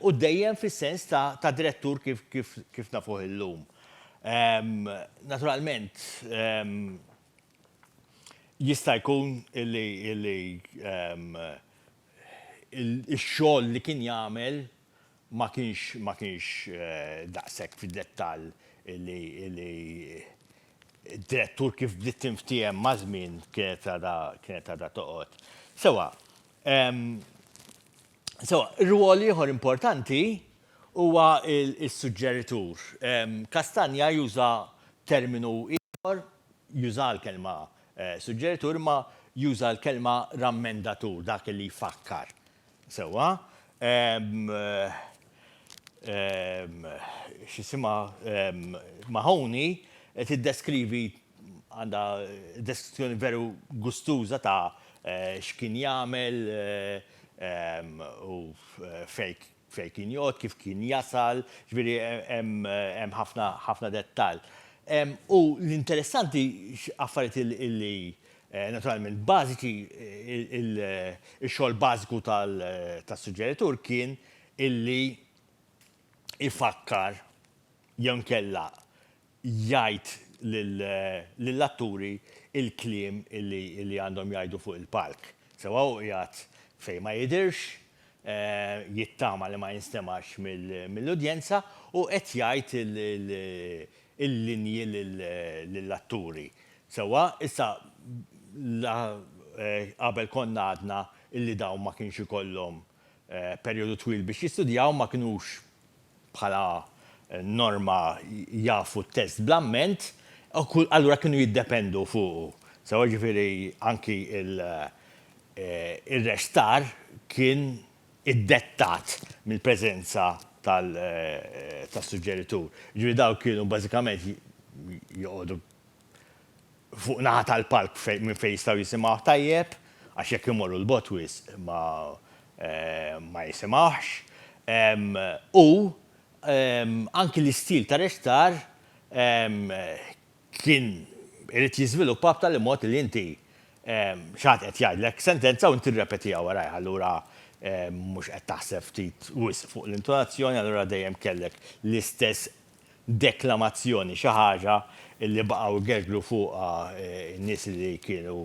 u dejjem fis-sens ta' direttur kif nafuh illum. Naturalment, jista' jkun illi il-xogħol li kien jagħmel ma kienx daqshekk fid-dettall illi direttur kif bdiet tinftiehem ma' żmien kienet għadha toqgħod. Sewwa, ir-rwol ieħor importanti huwa s-suġġeritur. Kastanja juża terminu ieħor, juża l-kelma suġġeritur ma juża l-kelma rammendatur, dak li jfakkar. Sewwa, x'isimha Mahoney qed iddeskrivi għandha deskrizzjoni veru gustuża ta' x'kien jagħmel u fejn kien jgħod, kif kien jasal, ġifieri hemm ħafna dettall. U l-interessanti affarijiet illi naturalment bażiċi il-xogħol bażiku tas-suġġeritur kien illi ifakkar jew nkella jgħid lill-atturi il-kliem illi għandhom jgħidu fuq il-palk. Sewwa jgħid fejn ma jidhirx, jittama li ma jinstemax mill-udjenza u qed jgħid il-linji lill-atturi. Sewwa, issa qabel konna għadna illi dawn ma kienx ikollhom perjodu twil biex jistudjaw, ma kinux bħala norma jafu t-test bl-amment, allura kienu jiddependu fuqu. Sewwa ġifieri anki il-restar kien iddettat mill-preżenza tas-suġġeritur. Ġifieri daw kienu bażikament joqogħdu fuq naħa tal-palk minn fejn jistgħu jisimgħu tajjeb, għax jekk imorru l-botwis ma jisimgħux. U anki l-istil ta' reċtar kien irid jiżviluppa b'tali mod li inti xaħat qed jgħidlek sentenza u inti rrepetija warajha, allura mhux qed taħseb ftit wisq fuq l-intonazzjoni, allura dejjem kellek l-istess deklamazzjoni xi ħaġa li baqgħu gerglu fuqha n-nies li kienu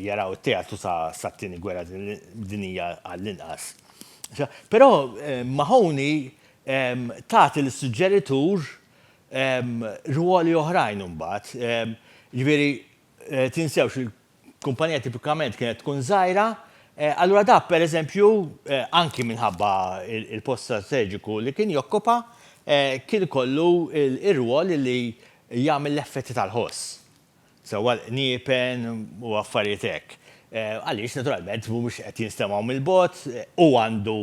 jaraw it-teatru sa t-tieni gwerra dinija għall-inqas. Però Mahoney tagħti l-suġġeritur ruoli oħrajn imbagħad. Ġifieri tinsewx il-kumpanija tipikament kienet tkun żgħira, allura da pereżempju anki minħabba il-post strateġiku li kien jokkupa kien ikollu ir-rwol li jagħmel l-effetti tal-ħoss. Sewa niepen u affarijiet hekk. Għaliex naturalment mhumiex qed jinstemaw mill-bot u għandu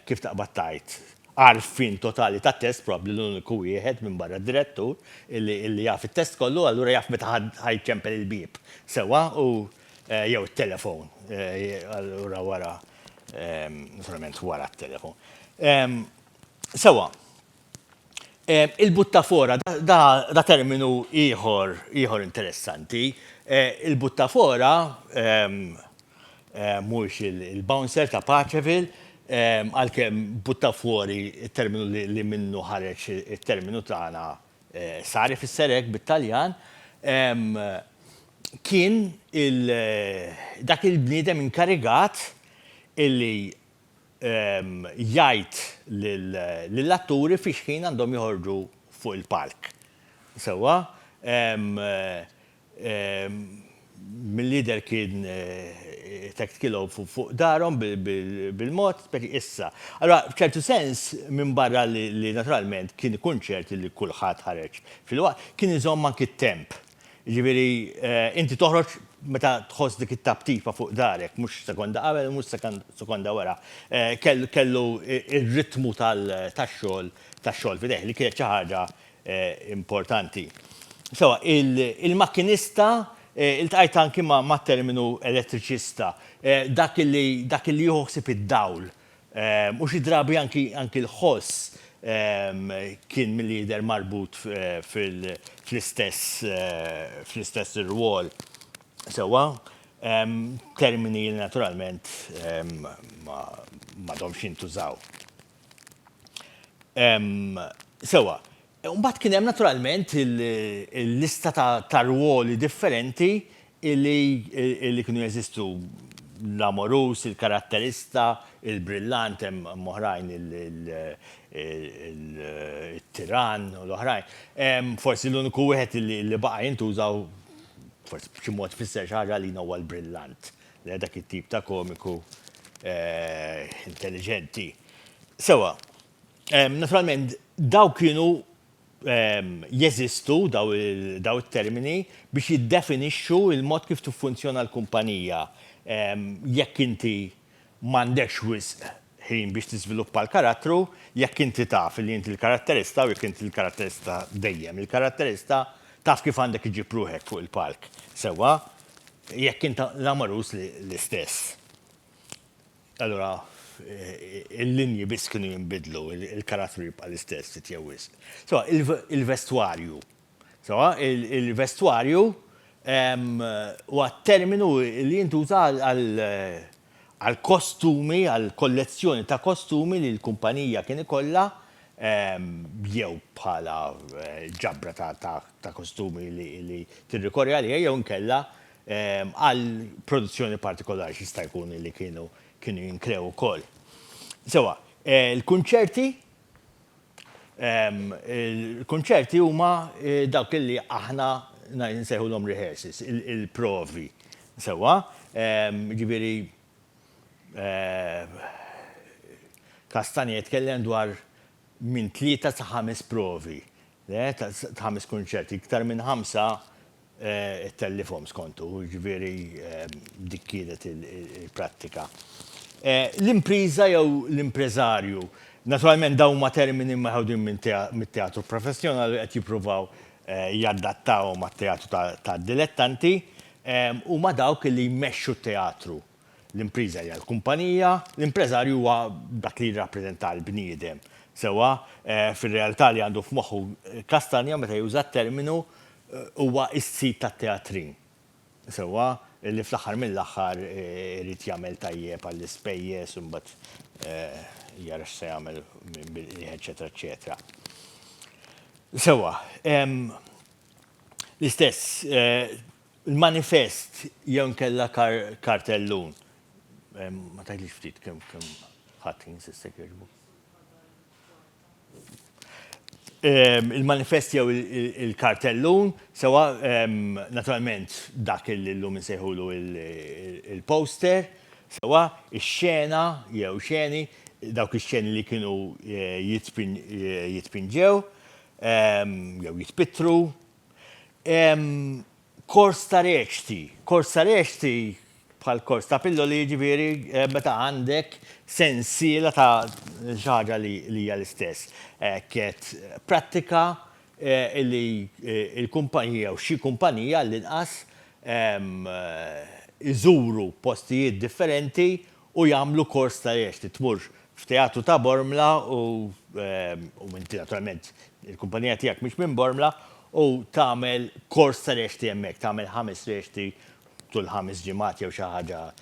kif taqbad tajt għarfien totali ta' test, probabli l-uniku wieħed minn barra d-direttur illi jaf it-test kollu, allura jaf meta ħajċempel il-bib. Sewa u jew it-telefon, allura wara, naturalment wara t-telefon. Sewa, il-buttafora, da terminu ieħor interessanti. Il-buttafora mhux il-bouncer ta' Paċeville, għalkemm buttafuori il-terminu li minnu ħareġ il-terminu tagħna sar ifisser hekk bit-Taljan, kien dak il-bniedem inkarigat illi jgħid lill-atturi fiex ħin għandhom joħorġu fuq il-palk. Sewa, mill-lider kien tekkilu fuq darhom bil-mod, speċi issa. Allora, f'ċertu sens, minn barra li naturalment kien kunċert li kulħadd ħareġ fil-waqt, kien iżomm anki t-temp. Ġifieri, inti toħroġ meta tħoss dik it-tabtifa fuq darek, mhux sekonda qabel, mhux sekonda wara. Kellu ir-ritmu tax-xogħol fideh li kienet xi ħaġa importanti. Sewa, il-makkinista iltqajt anki ma' terminu elettriċista, dak li joħsib id-dawl. U xi drabi anki l-ħoss kien mill-lider marbut fl-istess ir-rwol. Sewa, termini li naturalment m'għadhomx jintużaw. Sewa, mbagħad kien hemm naturalment il-lista ta' rwoli differenti li kienu jeżistu l-amorus, il-karatterista, il-brillant, hemm oħrajn il-tiran u l-oħrajn. Forsi l-uniku wieħed li baqa' jintużaw forsi b'xi mod fisser xi ħaġa li huwa l-brillant, li dak it-tip ta' komiku intelligenti. Sewa, naturalment daw kienu jeżistu daw it-termini biex jiddefinixxu il-mod kif tiffunzjona l-kumpanija. Jekk inti m'għandekx wisq ħin biex tiżviluppa l-karattru, jekk inti taf li inti l-karatterista u jekk inti l-karatterista dejjem il-karatterista taf kif għandek iġib ruħek fuq il-palk. Sewa, jekk inti l-amorus l-istess. Allura, il-linji biss kienu jinbidlu, il-karattru jibqa' l-istess titjewis. Sewa, il-vestwarju. Sewa, il-vestwarju huwa terminu li jintuża għal-kostumi, għal-kollezzjoni ta' kostumi li l-kumpanija kien ikollha jew bħala ġabra ta' kostumi li tirrikorri għalija jew nkella għal produzzjoni partikolari xista jkun li kienu jinkrew ukoll. Sewa, il-kunċerti huma dawk li aħna nsejħulhom rehearsals, il-provi. Sewa, ġifieri Kastanja jitkellem dwar minn 3 sa 5 provi, ta' 5 kunċerti, iktar minn 5 it-tellifhom skontu, ġifieri dik kienet il-prattika. L-impriża jew l-impreżarju, naturalment dawn ma' termini maħudin mit-teatru professjonali qed jippruvaw jaddattaw mat-teatru ta' dilettanti u ma' dawk li jmexxu t-teatru. l-impriża hija l-kumpanija, l-impreżarju huwa dak li jirrappreżenta l-bniedem. Sewa, fir-realtà li għandu f'moħħu Kastanja meta juża t-terminu huwa s-sit tat-teatrin. Sewa, li fl-aħħar mill-aħħar irid jagħmel tajjeb għall-ispejjeż u mbagħad jara x'se jagħmel eċetera, eċetera. Sewa, l-istess, il-manifest jew nkella kartellun. Ma tgħidlix ftit kemm ħadd jinsista jkieġbu. Il-manifest jew il-kartellun, sewa naturalment dak il-lum insejħulu il-poster, sewa ix-xena jew xeni, dawk ix-xeni li kienu jitpinġew, jew jitpittru. Kors ta' reċti. Kors ta' reċti bħal kors ta' pilloli ġifieri meta għandek sensiela ta' xi ħaġa li hija l-istess. Kiet prattika li l-kumpanija u xi kumpanija l-inqas iżuru postijiet differenti u jagħmlu kors ta' reċti. Tmur f'teatru ta' Bormla u inti naturalment il-kumpanija tiegħek mhix minn Bormla u tagħmel kors ta' reċti hemmhekk, tagħmel 5 reċti tul 5 ġimgħat jew xi ħaġa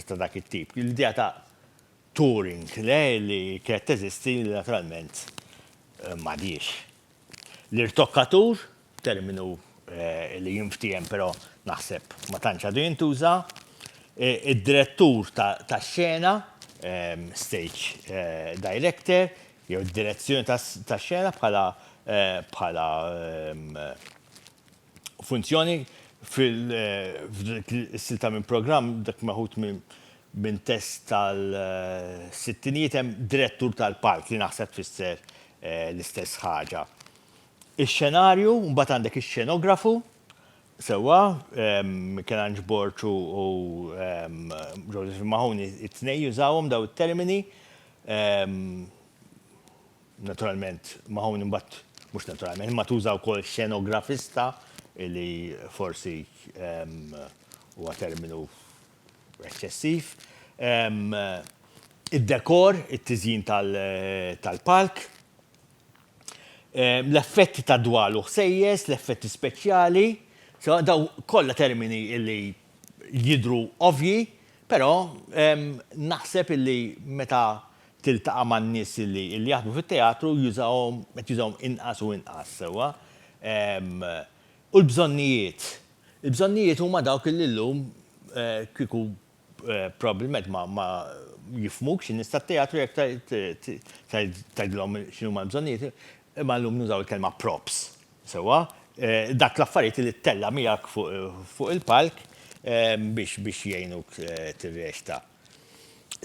ta' dak it-tip. L-idea ta' touring li kienet teżisti naturalment m'għadix. L-irtokkatur, terminu li jinftiem però naħseb ma tantx għadu jintuża, id-direttur tax-xena, stage director, jew id-direzzjoni tax-xena bħala funzjoni fil-silta minn programm dak maħut minn test tal-sittinijiet hemm direttur tal-park li naħseb tfisser l-istess ħaġa. Ix-xenarju, mbagħad għandek ix-xenografu, sewwa, Michelangelo Borciu u Joseph Mahoney it-tnejn jużawhom daw it-termini. Naturalment, Mahoney mbagħad mhux naturalment, imma tuża wkoll xenografista li forsi huwa terminu eċċessiv. Id-dekor, it-tiżjin tal-palk, l-effetti ta' dwal u ħsejjes, l-effetti speċjali, daw kollha termini li jidhru ovvji, però naħseb illi meta tiltaqa' man-nies li jaħdmu fit-teatru jużawhom inqas u inqas sewwa. U l-bżonnijiet. Il-bżonnijiet huma dawk li llum kieku probabbilment ma jifmuk x'in nies tat-teatru jekk tgħidilhom x'inhuma l-bżonnijiet, imma llum nużaw il-kelma props. Sewwa, dak l-affarijiet li ttella miegħek fuq il-palk biex jgħinuk tirreċta.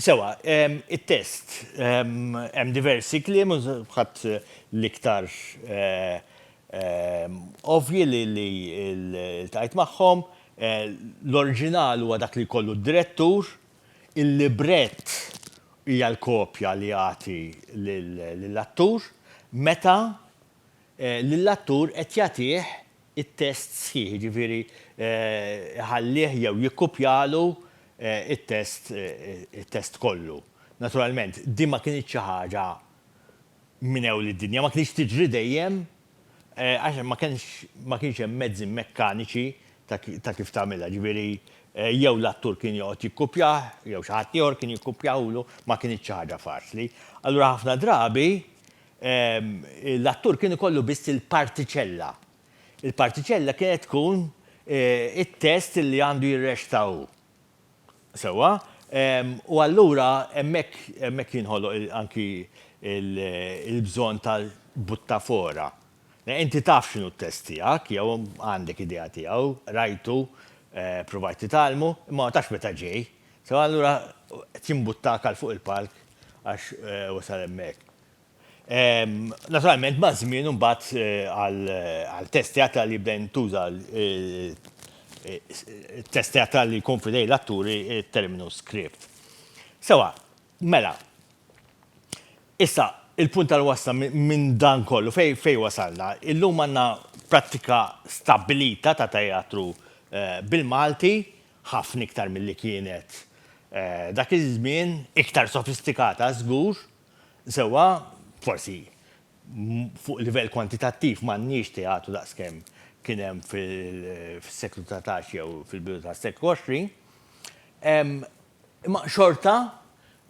Sewwa, it-test hemm diversi kliem ħadd l-iktar ovvji li l-tajt magħhom, l-oriġinal huwa dak li jkollu d-direttur, il-librett hija l-kopja li jagħti lill-attur, meta lill-attur qed jagħtih it-test sħiħ, jiġifieri ħallih jew jikkupjalu it-test kollu. Naturalment, din ma kienx xi ħaġa minn ewwel id-dinja, ma kienx tiġri dejjem, għax ma kienx hemm mezzi mekkaniċi ta' kif tagħmilha, ġifieri jew l-attur kien joqgħod jikkupjah, jew xi ħadd ieħor kien jikkupjahulu, ma kienx xi ħaġa faċli. Allura ħafna drabi l-attur kien ikollu biss il-partiċella. Il-partiċella kienet tkun it-test li għandu jirreċtaw. Sewwa, u allura hemmhekk jinħoloq anki il-bżonn tal-buttafora. Inti taf x'inhu t-test tiegħek, jew għandek idea tiegħu, rajtu, provajt titgħallmu, imma ma tafx meta ġej. So allura timbuttak għal fuq il-palk għax wasal hemmhekk. Naturalment ma' żmien imbagħad għal-test teatrali jibda jintuża test teatrali jkun fidej l-atturi terminu script. Sewa, mela, issa il-punt tal-wasla minn dan kollu, fej wasalna, illum għandna prattika stabilita ta' teatru bil-Malti, ħafna iktar milli kienet dak iż-żmien iktar sofistikata żgur, sewwa forsi fuq livell kwantitattiv m'għandniex teatru daqskemm kien hemm fis-seklu 19 jew fil-bidu tas-seklu 20. Imma xorta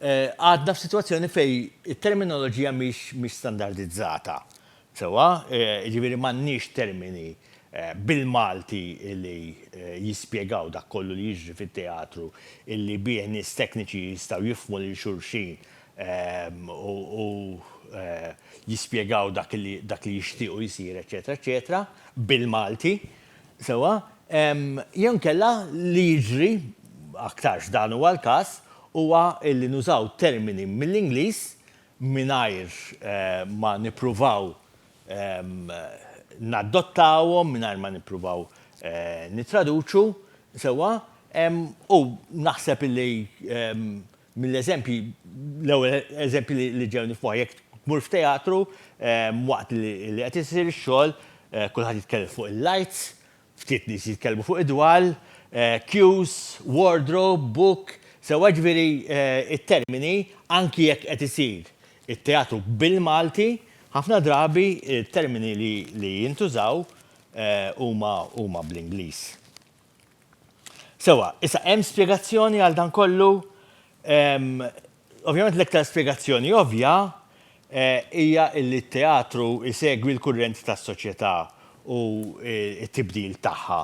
għadna f'sitwazzjoni fej it-terminoloġija mhix standardizzata. Sewwa, ġifieri m'għandniex termini bil-Malti li jispjegaw dak kollu li jiġri fit-teatru, illi bih nies tekniċi jistgħu jifhmu lil xulxin u jispjegaw dak li jixtiequ jsir, eċetera, eċetera, bil-Malti. Sewwa, jew inkella li jiġri aktarx dan huwa l-każ huwa li nużaw termini mill-Ingliż mingħajr ma nippruvaw naddottawhom, mingħajr ma nippruvaw nitraduċu sewwa, u naħseb li mill-eżempji, l-ewwel eżempji li ġewni f'moħħ jekk tmur f'teatru waqt li qed isir ix-xogħol, kulħadd jitkellem fuq il-lights, ftit nies jitkellmu fuq id-dwal, cues, wardrobe, book, sewwa ġifieri it-termini anki jekk qed isir it-teatru bil-Malti, ħafna drabi it-termini li jintużaw huma bl-Ingliż. Sewwa, issa hemm spjegazzjoni għal dan kollu. Ovvjament l-iktar spjegazzjoni ovvja hija li t-teatru isegwi l-kurrent tas-soċjetà u t-tibdil tagħha.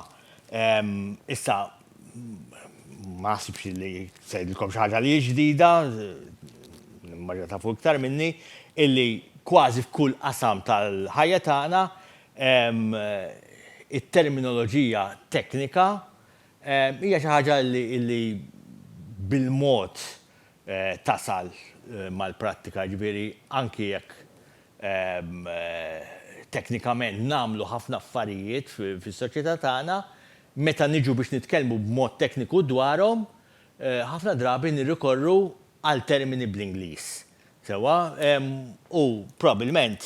Issa ma naħsibx li sejdilkom xi ħaġa li ġdida, imma tafu iktar minni, illi kważi f'kull qasam tal-ħajja tagħna it-terminoloġija teknika hija xi ħaġa li bil-mod tasal mal-prattika, ġifieri anki jekk teknikament nagħmlu ħafna affarijiet fis-soċjetà tagħna, meta niġu biex nitkellmu b'mod tekniku dwarhom, ħafna drabi nirrikorru għal termini bl-Ingliż. Sewwa, u probabbilment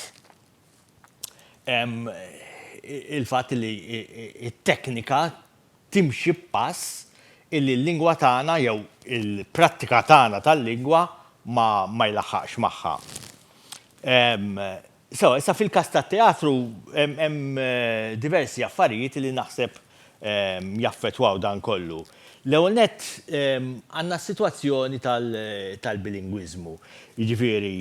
il-fatt li t-teknika timxi pass illi l-lingwa tagħna jew il-prattika tagħna tal-lingwa ma jlaħħaqx magħha. Issa fil-każ tat-teatru hemm diversi affarijiet li naħseb jaffettwaw dan kollu. L-ewwel nett għandna s-sitwazzjoni tal-bilingwiżmu. Jiġifieri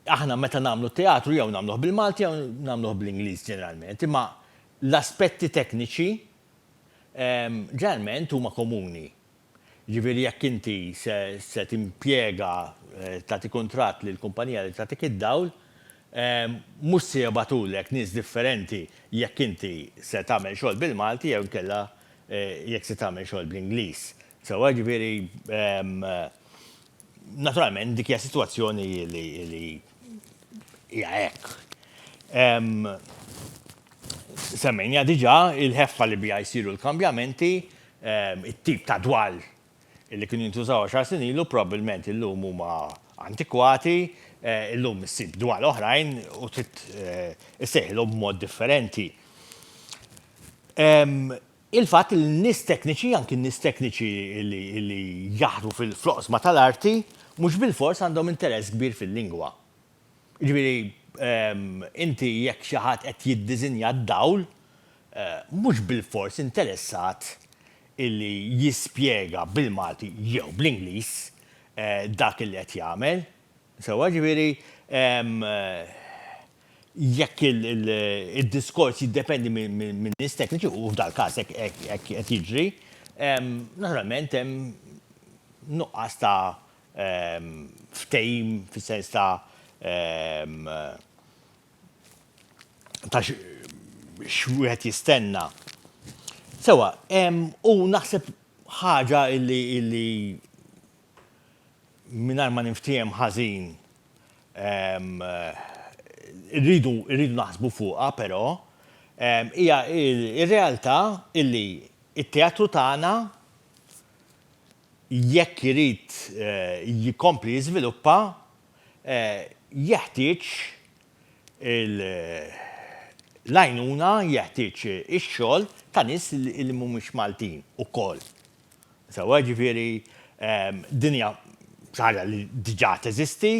aħna meta nagħmlu teatru jew nagħmluh bil-Malti jew nagħmluh bl-Ingliż ġeneralment, imma l-aspetti tekniċi ġeneralment huma komuni. Jiġifieri jekk inti se timpjega tagħti kuntratt lill-kumpanija li tagħtik id-dawl, mhux se jibgħatulek nies differenti jekk inti se tagħmel xogħol bil-Malti jew inkella jekk se tagħmel xogħol bl-Ingliż. Sewwa ġifieri naturalment dik hija sitwazzjoni li hija hekk. Semmejna diġà il-ħeffa li biha jsiru l-kambjamenti, it-tip ta' dwal li kienu jintużaw 10 snin ilu probabbilment illum huma antikwati, illum issib dwal oħrajn u trid isseħħilhom b'mod differenti. Il-fatt li n-nies tekniċi, anki n-nies tekniċi li jaħdmu fil-floqsma tal-arti, mhux bil-fors għandhom interess kbir fil-lingwa. Jiġifieri inti jekk xi ħadd qed jiddiżinja d-dawl, mhux bil-fors interessat illi jispjega bil-Malti jew bl-Ingliż dak li qed jagħmel. Sewwa ġifieri jekk il-diskors jiddependi minn nies tekniċi u f'dal-każ hekk qed jiġri, naturalment hemm nuqqas ta' ftehim fis-sens ta' x'wieħed jistenna. Sewwa, u naħseb ħaġa illi mingħajr ma niftiem ħażin irridu naħsbu fuqha però hija r-realtà illi t-teatru tagħna jekk irid jikompli jiżviluppa jeħtieġ l-għajnuna jeħtieġ ix-xogħol ta' nies li mhumiex Maltin ukoll. Sewa ġifieri dinja ħaġa li diġà teżisti,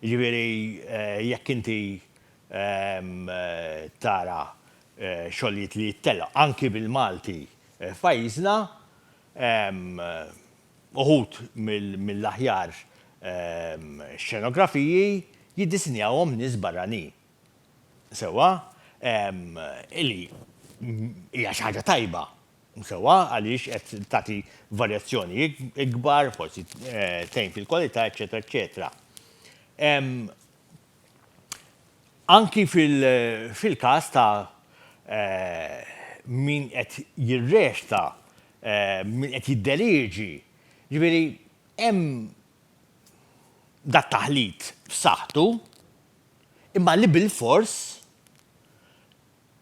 ġifieri jekk inti tara xogħlijiet li jittella anki bil-Malti f'pajjiżna, uħud mill-aħjar xenografiji jiddisinjawhom nies barranin. Sewa, illi hija xi ħaġa tajba. Sewa, għaliex qed tagħti varjazzjoni ikbar, forsi tgħin fil-kwalità, eċetera, eċetera. Anki fil-każ ta' min qed jirrexta, min qed jiddeliġi, ġifieri hemm dat taħlit f'saħħtu, imma li bil-fors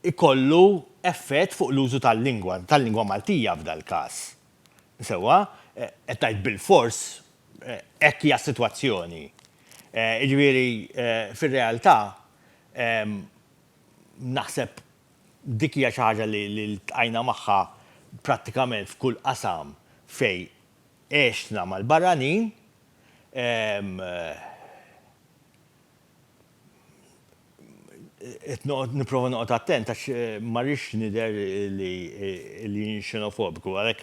ikollu effett fuq l-użu tal-lingwa Maltija f'dal każ. Sewa, qed tgħid bil-fors hekk hija s-sitwazzjoni. Ġifieri fir-realtà naħseb dik hija xi ħaġa li ltqajna magħha prattikament f'kull qasam fejn għexna mal-barranin, niprofa noqgħod attent għax ma rridx nidher li xenofobiku, għalhekk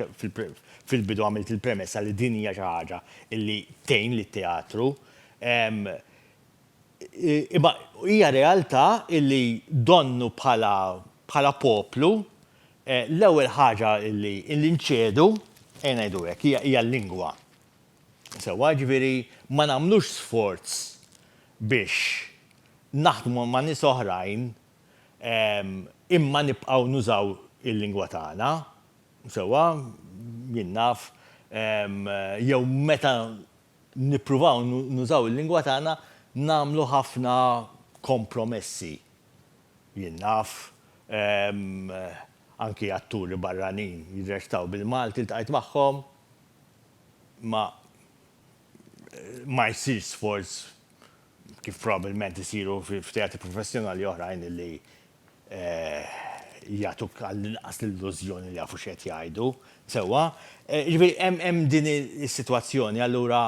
fil-bidu għamilt il-premessa li din hija xi ħaġa li tgħin lit-teatru. Imma hija realtà li donnu bħala poplu l-ewwel ħaġa li nċedu ngħidu hekk hija l-lingwa. Sewa ġifieri ma nagħmlux sforz biex naħdmu ma' nies oħrajn imma nibqgħu nużaw il-lingwa tagħna. Sewa jien naf jew meta nippruvaw nużaw il-lingwa tagħna nagħmlu ħafna kompromessi. Jien naf anki atturi barranin jirrextaw bil-Malti iltqajt magħhom ma jsir sforz kif probabbilment isiru f'teatri professjonali oħrajn li jagħtuk għall-inqas l-illużjoni li jafu x'qed jgħidu. Sewwa, ġifieri hemm din is-sitwazzjoni allura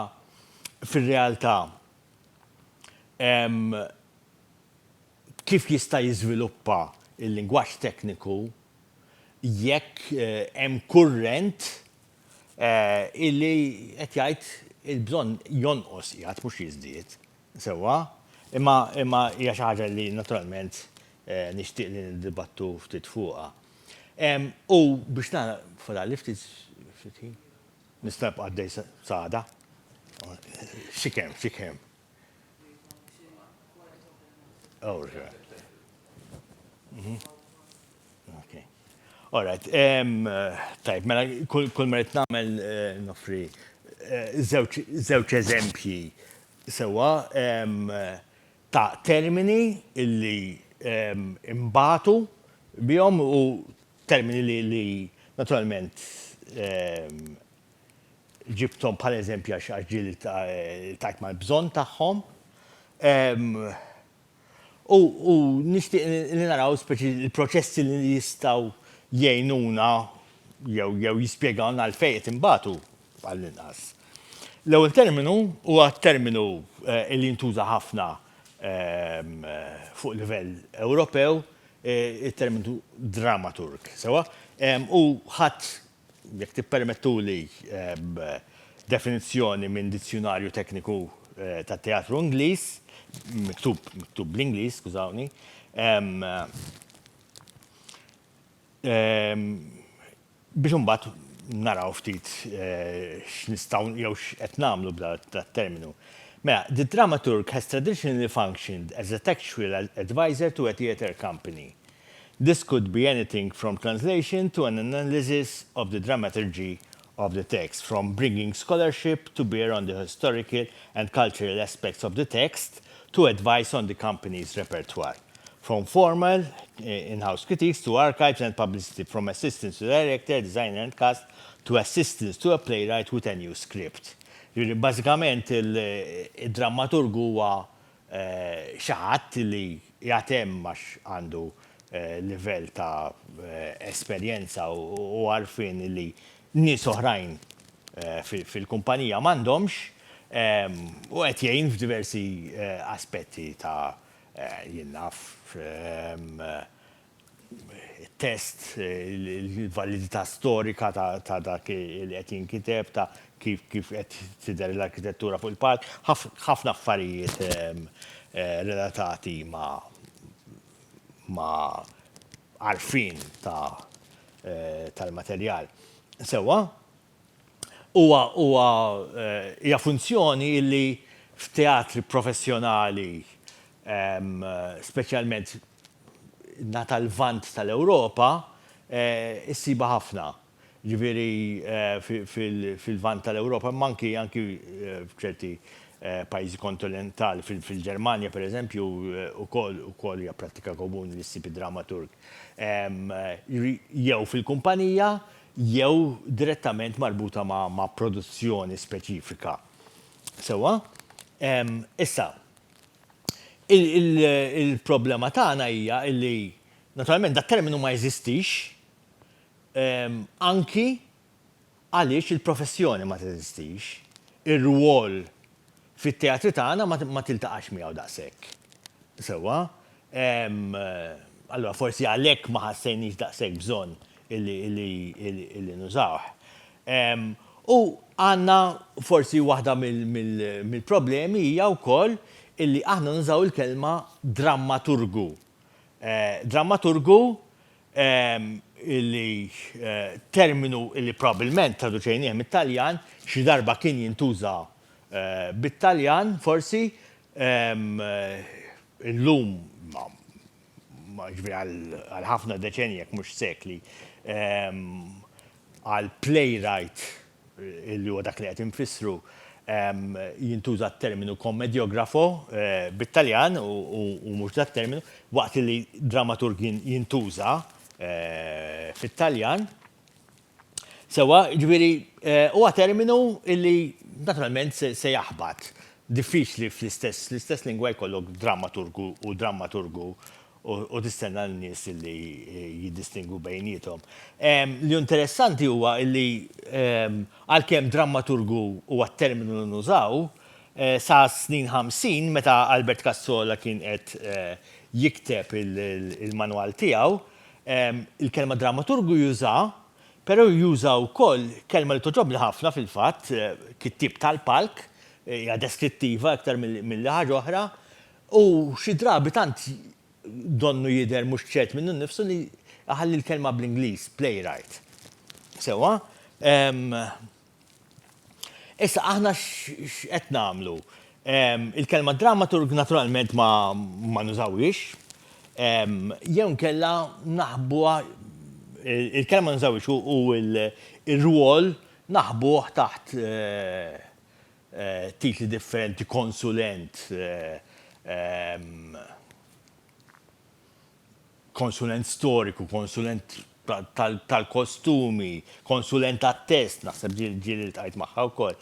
fir-realtà kif jista' jiżviluppa il-lingwaġġ tekniku jekk hemm kurrent illi qed jgħid il-bżonn jonqos qiegħed mhux jiżdied. Sewwa, imma hija xi ħaġa li naturalment nixtieq li niddibattu ftit fuqha. U biex nara fara li ftit nista' nibqa' għaddej sada. X'ikemm. Oh, sure. Okay. All right. Tajb, mela kull merit nagħmel nofri żewġ eżempji sewa ta' termini illi imbagħtu bihom u termini li naturalment ġibthom bħal eżempju għax ġieli tajt mal-bżonn tagħhom. U nixtieq li naraw speċi il-proċessi li jistgħu jgħinuna jew jispjegawna għalfejn qed imbagħtu għall-inqas. L-ewwel terminu huwa terminu li jintuża ħafna fuq livell Ewropew, it-terminu dramaturg. Sewa, u ħadd jekk tippermettuli definizzjoni minn dizzjonarju tekniku tat-teatru Ingliż, miktub bl-Ingliż, skużawni, biex imbagħad naraw ftit x'nistgħu jew x'qed nagħmlu b'dat-terminu. Mela, the dramaturg has traditionally functioned as a textual advisor to a theatre company. This could be anything from translation to an analysis of the dramaturgy of the text, from bringing scholarship to bear on the historical and cultural aspects of the text to advice on the company's repertoire. From formal in-house critiques to archives and publicity, from assistance to director, designer and cast, to assistance to a playwright with a new script. Bażikament il-drammaturgu huwa xi ħadd li jagħtem għax għandu livell ta' esperjenza u għarfien li nies oħrajn fil-kumpanija m'għandhomx u qed jgħin f'diversi aspetti ta' jinnaf test, il-validità storika ta' dak li qed jinkiteb, ta' kif qed tidher l-arkitettura fuq il-park, ħafna affarijiet relatati ma' għarfien tal-materjal. Sewa, hija funzjoni illi f'teatri professjonali, speċjalment nata l-vant tal-Ewropa, issiba ħafna. Ġifieri fil-vant tal-Ewropa, manki anki f'ċerti pajjiżi kontinentali, fil-Ġermanja pereżempju, ukoll hija prattika komuni li ssib id-dramaturg. Jew fil-kumpanija, jew direttament marbuta ma' produzzjoni speċifika. Sewa, issa, il-problema tagħna hija li naturalment dak terminu ma jeżistix anki għaliex il-professjoni ma teżistix, ir-rwol fit-teatri tagħna ma tiltaqax miegħu daqshekk. Sewwa, allura forsi għalhekk ma ħassejniex daqshekk bżonn illi nużawh. U għandna forsi waħda mill-problemi hija wkoll illi aħna nużaw il-kelma drammaturgu. Drammaturgu illi terminu illi probabbilment traduċejnieh mit-Taljan xi darba kien jintuża bit-Taljan forsi illum għal ħafna deċenji jekk mhux sekli għal playwright illi huwa dak li qed infissru jintuża t-terminu kommedjografo bit-Taljan u mhux dak terminu waqt li dramaturg jintuża fit-Taljan. Sewa, ġifieri huwa terminu illi naturalment se jaħbad. Diffiċli fl-istess lingwa jkollok drammaturgu u drammaturgu u tistenna n-nies li jiddistingu bejnietom. Li interessanti huwa li għalkemm drammaturgu huwa terminu nużaw, sa snin 50 meta Albert Cassola kien qed jikteb il-manwal tiegħu, il-kelma drammaturgu juża, però juża wkoll kelma li toġobni ħafna fil-fatt, kittib tal-palk, hija deskrittiva aktar mill ħaġa oħra, u xi drabi tant donnu jidher mhux ċert minnu nnifsu li ħalli l-kelma bl-Ingliż, playwright. Sewa, issa aħna x'qed nagħmlu? Il-kelma dramaturg naturalment ma nużawiex, jew nkella naħbuha il-kelma nużawiex u il-rwol naħbuh taħt titli differenti, konsulent, konsulent storiku, konsulent tal-kostumi, konsulent għat-test, naħseb ġieli li tqajt magħha wkoll.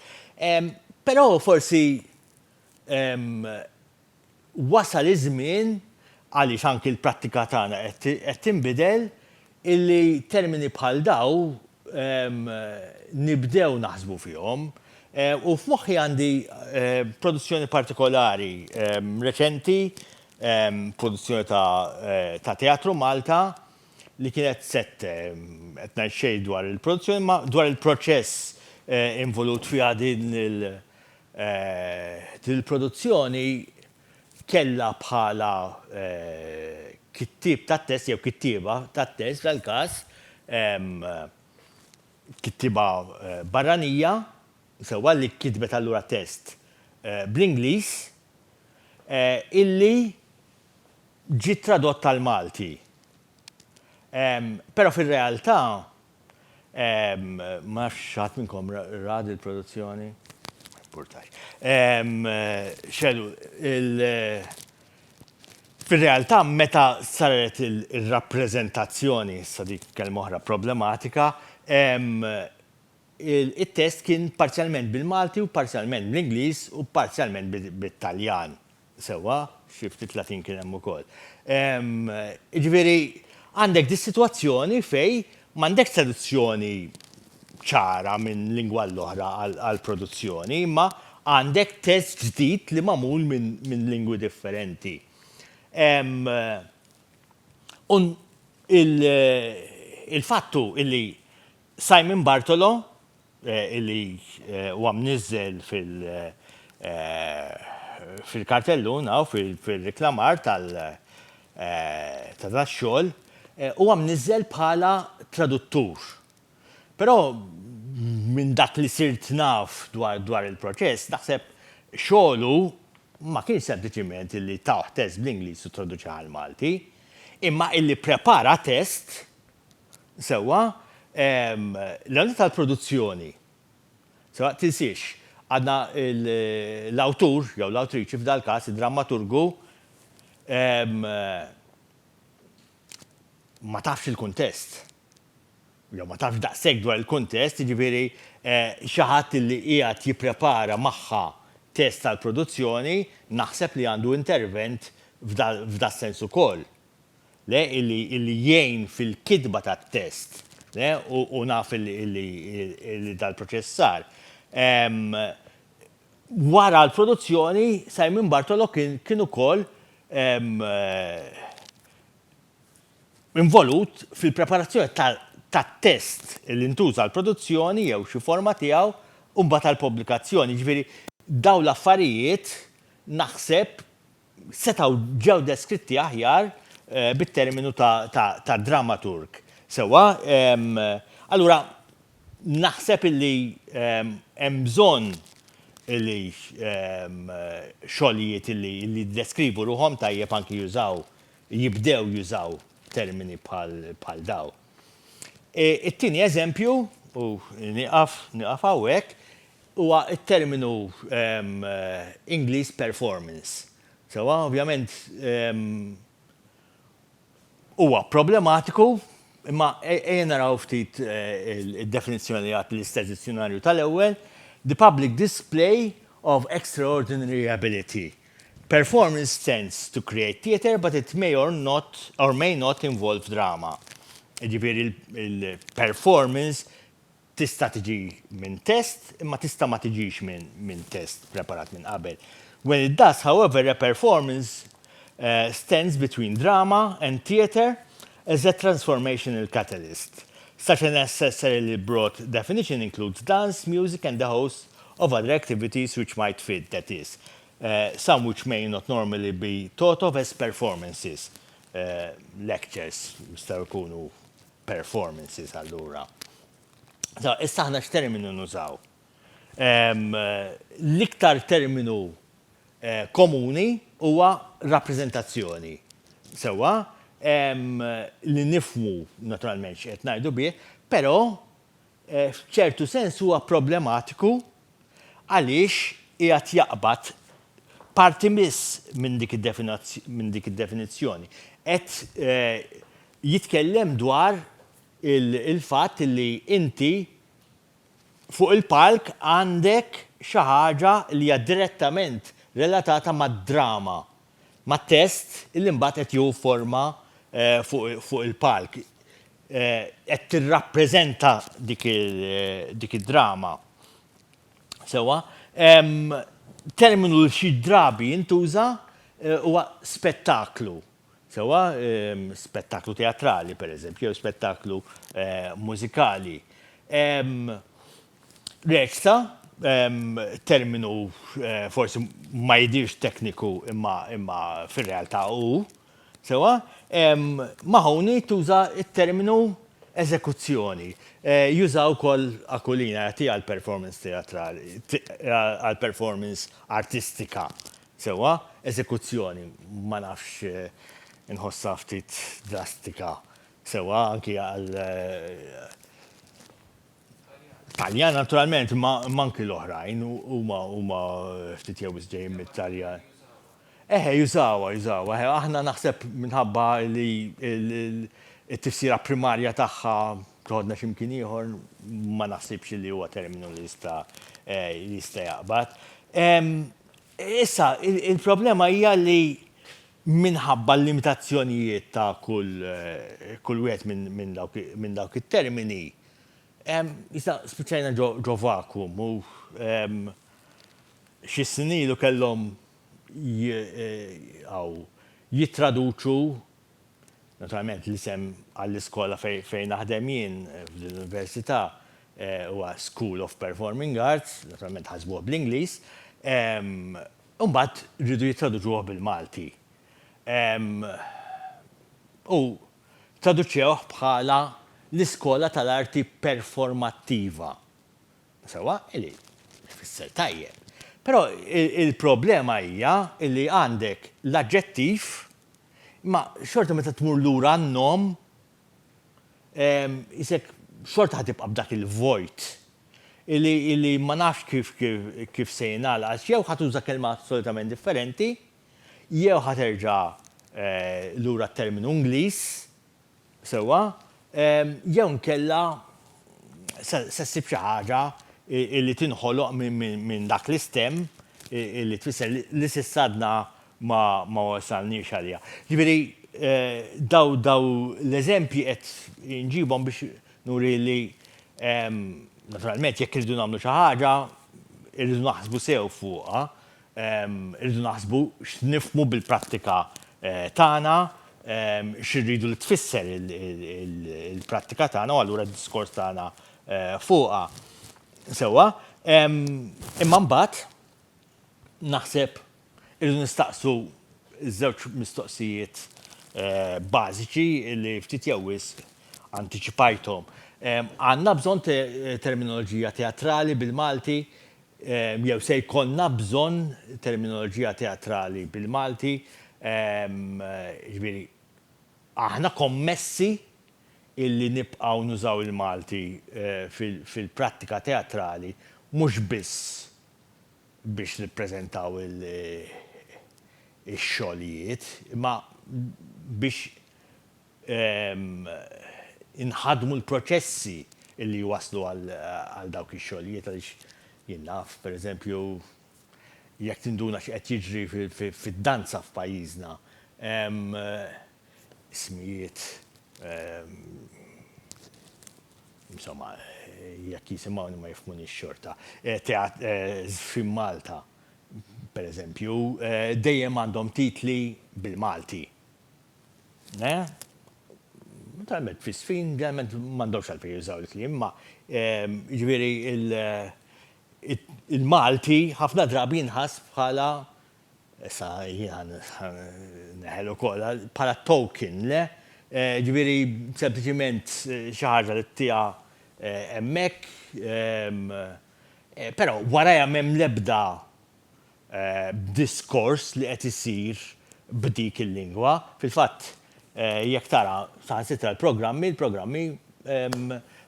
Però forsi wasal iż-żmien għaliex anki l-prattika tagħna qed tinbidel illi termini bħal daw nibdew naħsbu fihom. U f'moħħi għandi produzzjoni partikolari reċenti, produzzjoni ta' Teatru Malta li kienet qed ngħid xejn dwar il-produzzjoni, ma dwar il-proċess involut fiha din il-produzzjoni kellha bħala kittib tat-test jew kittieba tat-test fl-każ kittiba barranija sewwa li kitbet allura test bl-Ingliż illi ġi tradott tal-Malti. Però fir-realtà ma nafx ħadd minnkom rad il-produzzjoni. Xelu, fir-realtà meta saret il-rappreżentazzjoni sa dik kelma oħra problematika, il-test kien parzjalment bil-Malti u parzjalment bl-Ingliż u parzjalment bit-Taljan. Sewwa, xi ftit Latin kien hemm ukoll. Ġifieri għandek dis-sitwazzjoni fej m'għandekx traduzzjoni ċara minn lingwa l-oħra għal-produzzjoni, imma għandek test ġdid li magħmul minn lingwi differenti. Il-fattu illi Simon Bartolo, illi huwa mniżżel fil-kartellun aw fil-reklamar tal-xogħol, huwa mniżżel bħala traduttur. Però minn dak li sirt naf dwar il-proċess, naħseb xogħlu ma kienx sempliċiment illi tawh test bl-Ingliż u traduċiha għal-Malti, imma illi prepara test sewwa l-għandu tal-produzzjoni. Sewwa tinsiex, għadna l-awtur jew l-awtriċi f'dal każ id-drammaturgu ma tafx il-kuntest. Jew ma tafx daqshekk dwar il-kuntest, jiġifieri xi ħadd li qiegħed jipprepara magħha test tal-produzzjoni naħseb li għandu intervent f'da sens ukoll. Illi jgħin fil-kidba tat-test u naf illi dal-proċess sar. Wara l-produzzjoni, Simon Bartolo kien ukoll involut fil-preparazzjoni tat-test li ntuża l-produzzjoni jew xi forma tiegħu u mbagħad tal-pubblikazzjoni. Ġifieri dawn l-affarijiet naħseb setgħu ġew deskritti aħjar bit-terminu ta' dramaturg. Sewwa, allura naħseb illi hemm bżonn illi xogħlijiet illi deskrivu ruhom tajjeb anki jibdew jużaw termini bħal daw. It-tieni eżempju, u nieqaf hawnhekk, huwa t-terminu English performance. Sewwa, ovvjament huwa problematiku, imma ejja naraw ftit id-definizzjoni għat l-istess dizzjonarju tal-ewwel, the public display of extraordinary ability. Performance tends to create theatre, but it may or may not involve drama. Ġifieri il-performance tista' tiġi minn test, imma tista' ma tiġix minn test preparat minn qabel. When it does, however, a performance stands between drama and theatre as a transformational catalyst. Such a necessarily broad definition includes dance, music, and the host of other activities which might fit, that is, some which may not normally be thought of as performances. Lectures jistaw jkunu performances allura. Issa ħna x'terminu nużaw. L-iktar terminu komuni huwa rappreżentazzjoni. Sewwa, li nifmu naturalment x'qed ngħidu bih, però f'ċertu sens huwa problematiku għaliex qiegħed jaqbad parti miss minn dik id-definizzjoni. Qed jitkellem dwar il-fatt li inti fuq il-palk għandek xi ħaġa li hija direttament relatata mad-drama, mat-test illi mbagħad qed jieħu forma fuq il-palk. Qed tirrappreżenta dik id-drama. Sewwa, terminu li xi drabi jintuża huwa spettaklu. Sewwa, spettaklu teatrali pereżempju, jew spettaklu mużikali. Reċta, terminu forsi ma jidirx tekniku imma fir-realtà hu, sewwa, maħuni tuża it-terminu eżekuzzjoni. Jużaw ukoll akulina jagħti għall-performance teatrali, għall-performance artistika. Sewwa, eżekuzzjoni, ma nafx inħossha ftit drastika. Sewwa, anki għal Taljan naturalment, ma anki l-oħrajn huma ftit jew ġejjin mit-Taljan. Jużawha. Aħna naħseb minħabba li t-tifsira primarja tagħha toħodna x'imkien ieħor ma naħsibx li huwa terminu li jista' jaqbad. Issa, il-problema hija li minħabba l-limitazzjonijiet ta' kull wieħed minn dawk it-termini, spiċċajna ġo vakum u xi snilu kellhom jittraduċu naturalment l-isem għall-iskola fejn naħdem jien fl-università huwa School of Performing Arts, naturalment ħasbuha bl-Ingliż, u mbagħad rridu jittraduċuha bil-Malti. U traduċewh bħala l-iskola tal-arti performattiva. Sewa, illi fisser tajjeb. Però il-problema hija li għandek l-aġġettiv, ma xorta meta tmur lura għan-nom, isek xorta ħatibqa' b'dak il-vojt illi ma nafx kif se jingħala għax jew ħatuża kelma assolutament differenti, jew ħaterġa' lura t-terminu Ingliż sewwa, jew nkella se ssib xi ħaġa illi tinħoloq minn dak l-istem illi tfisser li s'issadna ma wasalniex għaliha. Ġifieri daw l-eżempji qed inġibhom biex nuri li naturalment jekk irridu nagħmlu xi ħaġa, irridu naħsbu sew fuqha, irridu naħsbu x'nifhmu bil-prattika tagħna, x'irridu li tfisser il-prattika tagħna u allura d-diskors tagħna fuqha. Sewwa, imma mbagħad naħseb irridu nistaqsu ż-żewġ mistoqsijiet bażiċi li ftit jew wisq antiċipajthom. Għandna bżonn terminoloġija teatrali bil-Malti, jew se jkollna bżonn terminoloġija teatrali bil-Malti, ġifieri aħna kommessi illi nibqgħu nużaw il-Malti fil-prattika teatrali mhux biss biex nippreżentaw ix-xogħlijiet, imma biex inħadmu l-proċessi illi waslu għal dawk ix-xogħlijiet għaliex jien naf, pereżempju, jekk tinduna x'qed jiġri fid-danza f'pajjiżna, ismijiet insomma, jekk jisimgħuni ma jifhmunix xorta. Fi Malta, pereżempju, dejjem għandhom titli bil-Malti. Talment fis-sfin, talment m'għandhomx għalfejn jużaw il-kliem, ma ġifieri il-Malti ħafna drabi jinħass bħala issa jien neħel ukoll bħala token, le? Ġifieri sempliċiment xi ħaġa li tija hemmhekk, però warajha m'hemm l-ebda diskors li qed isir b'dik il-lingwa. Fil-fatt, jekk tara saħansitra l-programmi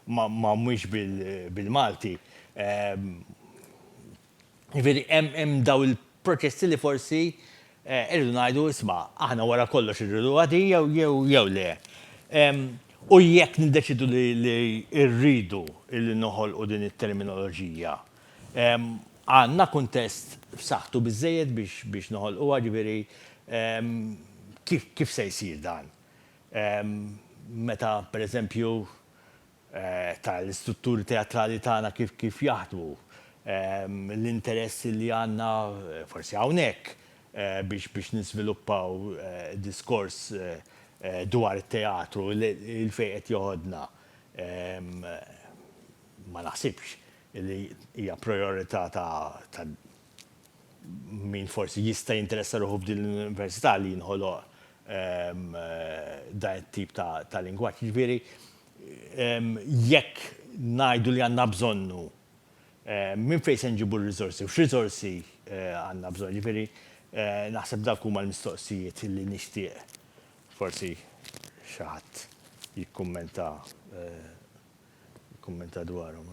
ma mhux bil-Malti. Ġifieri hemm daw il-proċessi li forsi irridu ngħidu isma' aħna wara kollox irridu għadi jew le. U jekk niddeċidu li rridu illi noħolqu din it-terminoloġija. Għandna kuntest b'saħħtu biżżejjed biex noħolquha, ġifieri kif se jsir dan. Meta pereżempju tal-istrutturi teatrali tagħna kif jaħdmu, l-interess li għandna forsi hawnhekk biex nisviluppaw diskors dwar it-teatru il-fejn qed joħodna. Ma naħsibx li hija priorità ta' min forsi jista' jinteressa ruħu b'din l-università li jinħoloq dan it-tip ta' lingwaġġ. Ġifieri jekk ngħidu li għandna bżonnu minn fejn se nġibu r-riżorsi u x'riżorsi għandna bżonn. Ġifieri naħseb dak huma l-mistoqsijiet li nixtieq forsi xi ħadd jikkummenta dwarhom.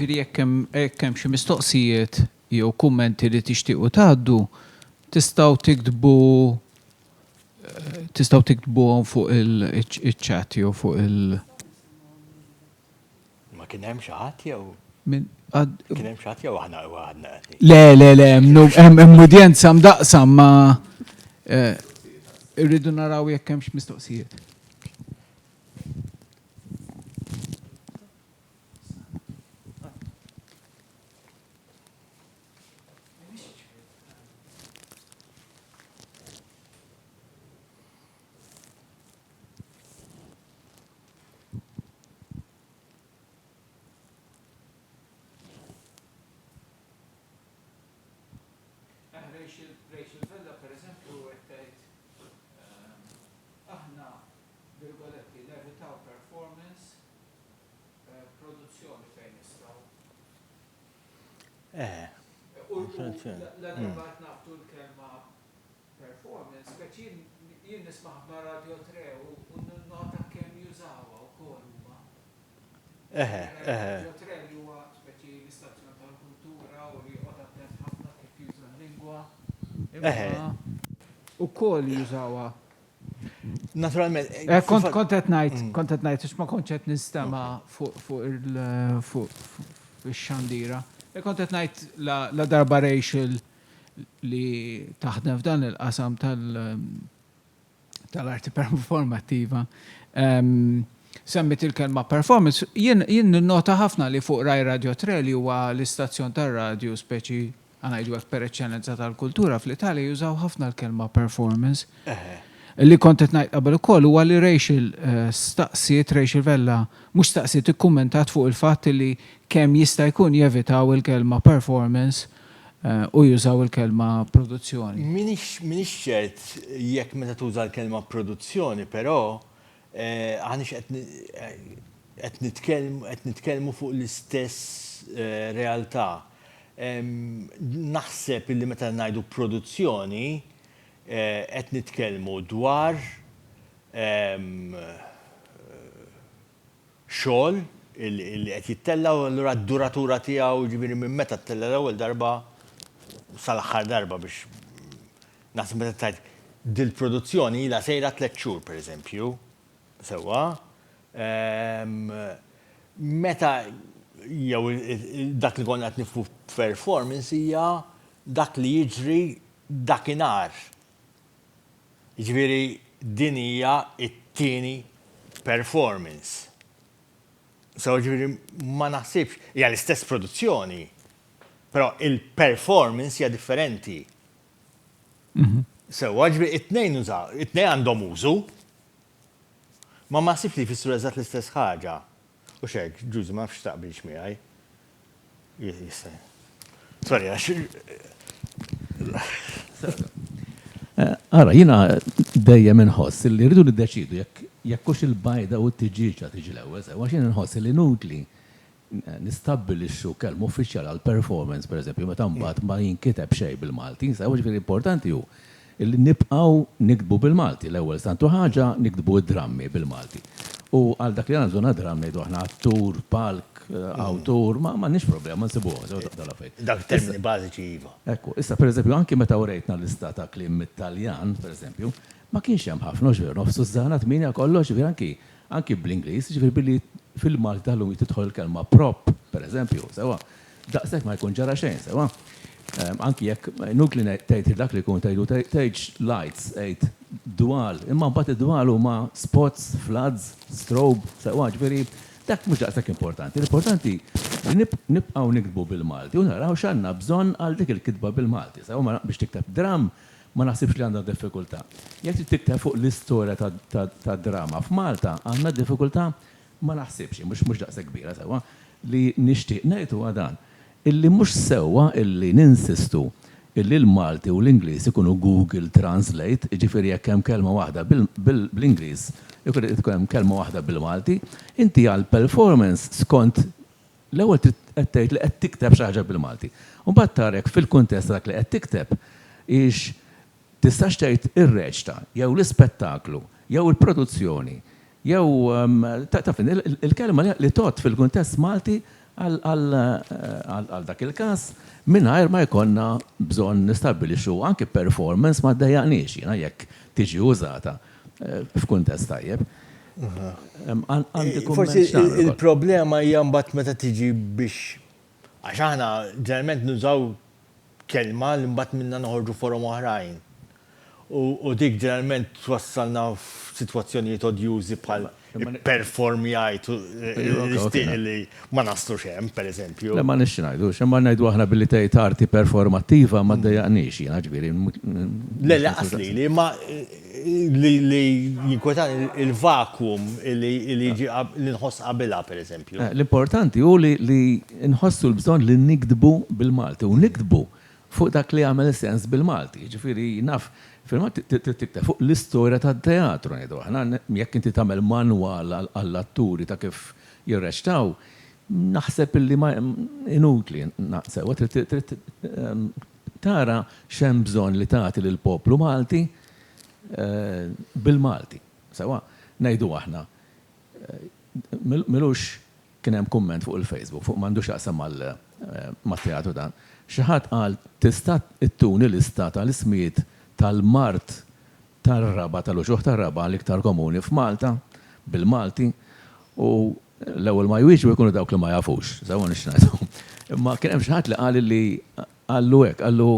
Ġifieri jekk hemm xi mistoqsijiet jew kummenti li tixtiequ tgħaddu, tistgħu tiktbuhom fuq il-chat jew fuq il- Ma kien hemm xi ħadd jew Kien hemm xi ħadd jew aħna waħedna qed. Le, hemm udjenza mdaqsam ma irridu naraw jekk hemmx mistoqsijiet. Rachel Vella, per eżempju, aħna virgoletti levitaw performance, produzzjoni fejn nistgħu. L-darba naftu l-kelma performance, speċi jien nismaħ ma' Radio 3 u nota kemm jużawha wkoll huma. Radio 3 li huwa speċi l-istazzjon tal-kultura u li qod attent ħafna kif juża l-lingwa. U koll jużawa. Naturalment. Kont qed ngħid għax ma kontx qed nistema' fuq ix-xandira. Kont qed ngħid la darba Rachel li taħdem f'dan il-qasam tal-arti performattiva. Semmit il-kelma performance, jien ninnota ħafna li fuq Rai Radio 3 li huwa l-istazzjon tar-radju speċi għanajdu għek per eccellenza tal-kultura fl-Italja jużaw ħafna l-kelma performance. Li kontet najt qabel ukoll huwa li Rachel Rachel Vella mhux staqsiet ikkummentat fuq il-fatt li kemm jista' jkun jevitaw il-kelma performance u jużaw il-kelma produzzjoni. Minix ċert jekk meta tuża l-kelma produzzjoni, però għanix qed nitkellmu fuq l-istess realtà. Naħseb illi meta ngħidu produzzjoni qed nitkellmu dwar xogħol illi qed jittella u allura d-duratura tiegħu ġifieri minn meta ttella l-ewwel darba sal-aħħar darba biex naħseb meta tgħid dil-produzzjoni ilha sejra 3 xhur pereżempju sewwa. Meta jew dak li konna qed nifhmu performance hija dak li jiġri dakinhar. Jiġifieri din hija t-tieni performance. So ġifieri ma naħsibx hija l-istess produzzjoni, però il-performance hija differenti. So ġifieri it-tnejn għandhom użu, ma naħsibx li jfissru eżatt l-istess ħaġa. U xek, ġużi, ma nafx taqbilx miegħi. Sorry, Ara, jina dejjem inħoss li rridu niddeċidu jekk hux il-bajda u t-tiġiġa tiġi l-ewwel, għax jien inħoss li nutli nistabbilixxu kelm uffiċjali għal performance, pereżempju, meta mbagħad ma jinkiteb xejn bil-Malti, ġifieri importanti hu illi nibqgħu nikdbu bil-Malti. L-ewwel santu ħaġa nikdbu d-drammi bil-Malti. U għal dak li għana zona dram nejdu għahna attur, palk, autur, ma nix problema, nsibuħu, dalla fejt. Dak termini bażiċi jiva. Ekku, issa per eżempju, anki meta urejtna l-istata klim Italjan, per eżempju, ma kienx hemm ħafna ġveri, nofsu żana 8 kollox, ġveri anki bl-Ingliż, ġveri billi fil-Malti tal-lum jitidħol il-kelma prop, per eżempju, sewa, daqsek ma jkun ġara xejn, sewa. Anki jekk nukli tgħid dak li jkun tgħidu tgħidx lights, tgħid dwal, imma mbagħad id-dwal huma spots, floods, strobe, sewa, ġifieri dak mhux daqshekk importanti. L-importanti li nibqgħu nikdbu bil-Malti u naraw x'għandna bżonn għal dik il-kitba bil-Malti. Sewa biex tikteb dram ma naħsibx li għandha diffikultà. Jekk tikteb fuq l-istorja tad-drama f'Malta għandna diffikultà ma naħsibx, mhux daqshekk kbira sewa li nixtieq ngħid huwa dan. Illi mhux sewwa illi ninsistu illi l-Malti u l-Ingliż ikunu Google Translate, ġifieri jekk hemm kelma waħda bil-Ingliż, jekk hemm kelma waħda bil-Malti, inti għal performance skont l-ewwel qed tgħid li qed tikteb xi ħaġa bil-Malti. U mbagħad tarek fil-kuntest dak li qed tikteb ix tistax tgħid ir-reċta, jew l-ispettaklu, jew il-produzzjoni, jew taf il-kelma li tot fil-kuntest Malti għal dak il-każ mingħajr ma jkollna bżonn nistabbilixxu anke performance ma ddejjaqniex jiena jekk tiġi użata f'kuntest tajjeb. Forsi il-problema hija mbagħad meta tiġi biex għax aħna ġeneralment nużaw kelma li mbagħad minna noħorġu forom oħrajn. U dik ġeneralment twassalna f'sitwazzjonijiet odjużi bħal perform jgħid li ma naslux hemm, pereżempju. Ma nixxi ngħidux, imma ngħidu aħna billi tgħid arti performattiva ma ddejjaqniex jiena ġifieri. Le laqas li ma li jinkwetan il-vakuum li nħoss qabilha pereżempju. L-importanti hu li nħossu l-bżonn li nikdbu bil-Malti u nikdbu fuq dak li għamel sens bil-Malti. Ġifieri naf Filma tikteb fuq l-istorja tad-teatru ngħidu aħna jekk inti tagħmel manwal għall-atturi ta' kif jirrextaw, naħseb illi ma inutli naqsew trid tara x'hemm bżonn li tagħti lill-poplu Malti bil-Malti. Sewa ngħidu aħna. Milux kien hemm kumment fuq il-Facebook fuq m'għandux jaqsam mat-teatru dan. Xi ħadd qal tista' ittuni lista tal-ismijiet tal-mart tar-raba tal-uġuħ tar-raba l-iktar komuni f'Malta bil-Malti u l-ewwel ma jwieġbu jkunu dawk li ma jafux, sewa nix ngħidu. Imma kien hemm xi ħadd li qal li qallu hekk, qallu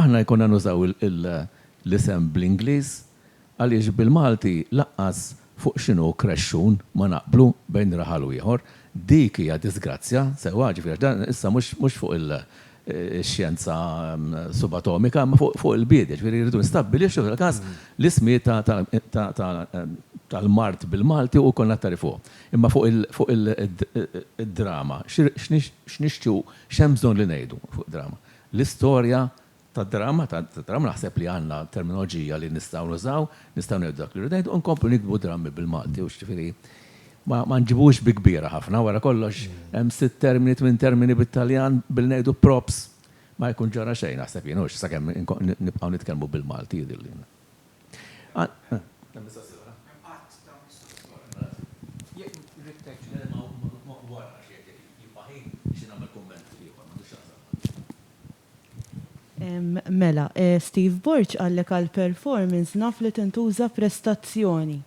aħna jkollna nużaw l-isem bl-Ingliż għaliex bil-Malti laqqas fuq x'inhu krexxun ma naqblu bejn raħal u ieħor. Dik hija disgrazzja, sewa ġifier dan issa mhux fuq il-xjenza subatomika, ma fuq il-biedja, ġifieri jridu nistabbilixxu fil-każ l-ismijiet tal-mart bil-Malti u konna tarifu. Imma fuq il-drama, x'nixtiequ x'hemm bżonn li ngħidu fuq drama. L-istorja tad-drama naħseb li għandna terminoloġija li nistgħu nużaw, nistgħu ngħidu dak li rridu u nkomplu nikbu drammi bil-Malti u ġifieri ma nġibux bi kbira ħafna, wara kollox hemm 6 termini, 8 termini bit-Taljan bil-ngħidu props ma jkun ġara xejn naħseb jien hux sakemm nibqgħu nitkellmu bil-Malti jidhirli. Mela, Steve Borch għallek għal-performance naf li tintuża prestazzjoni.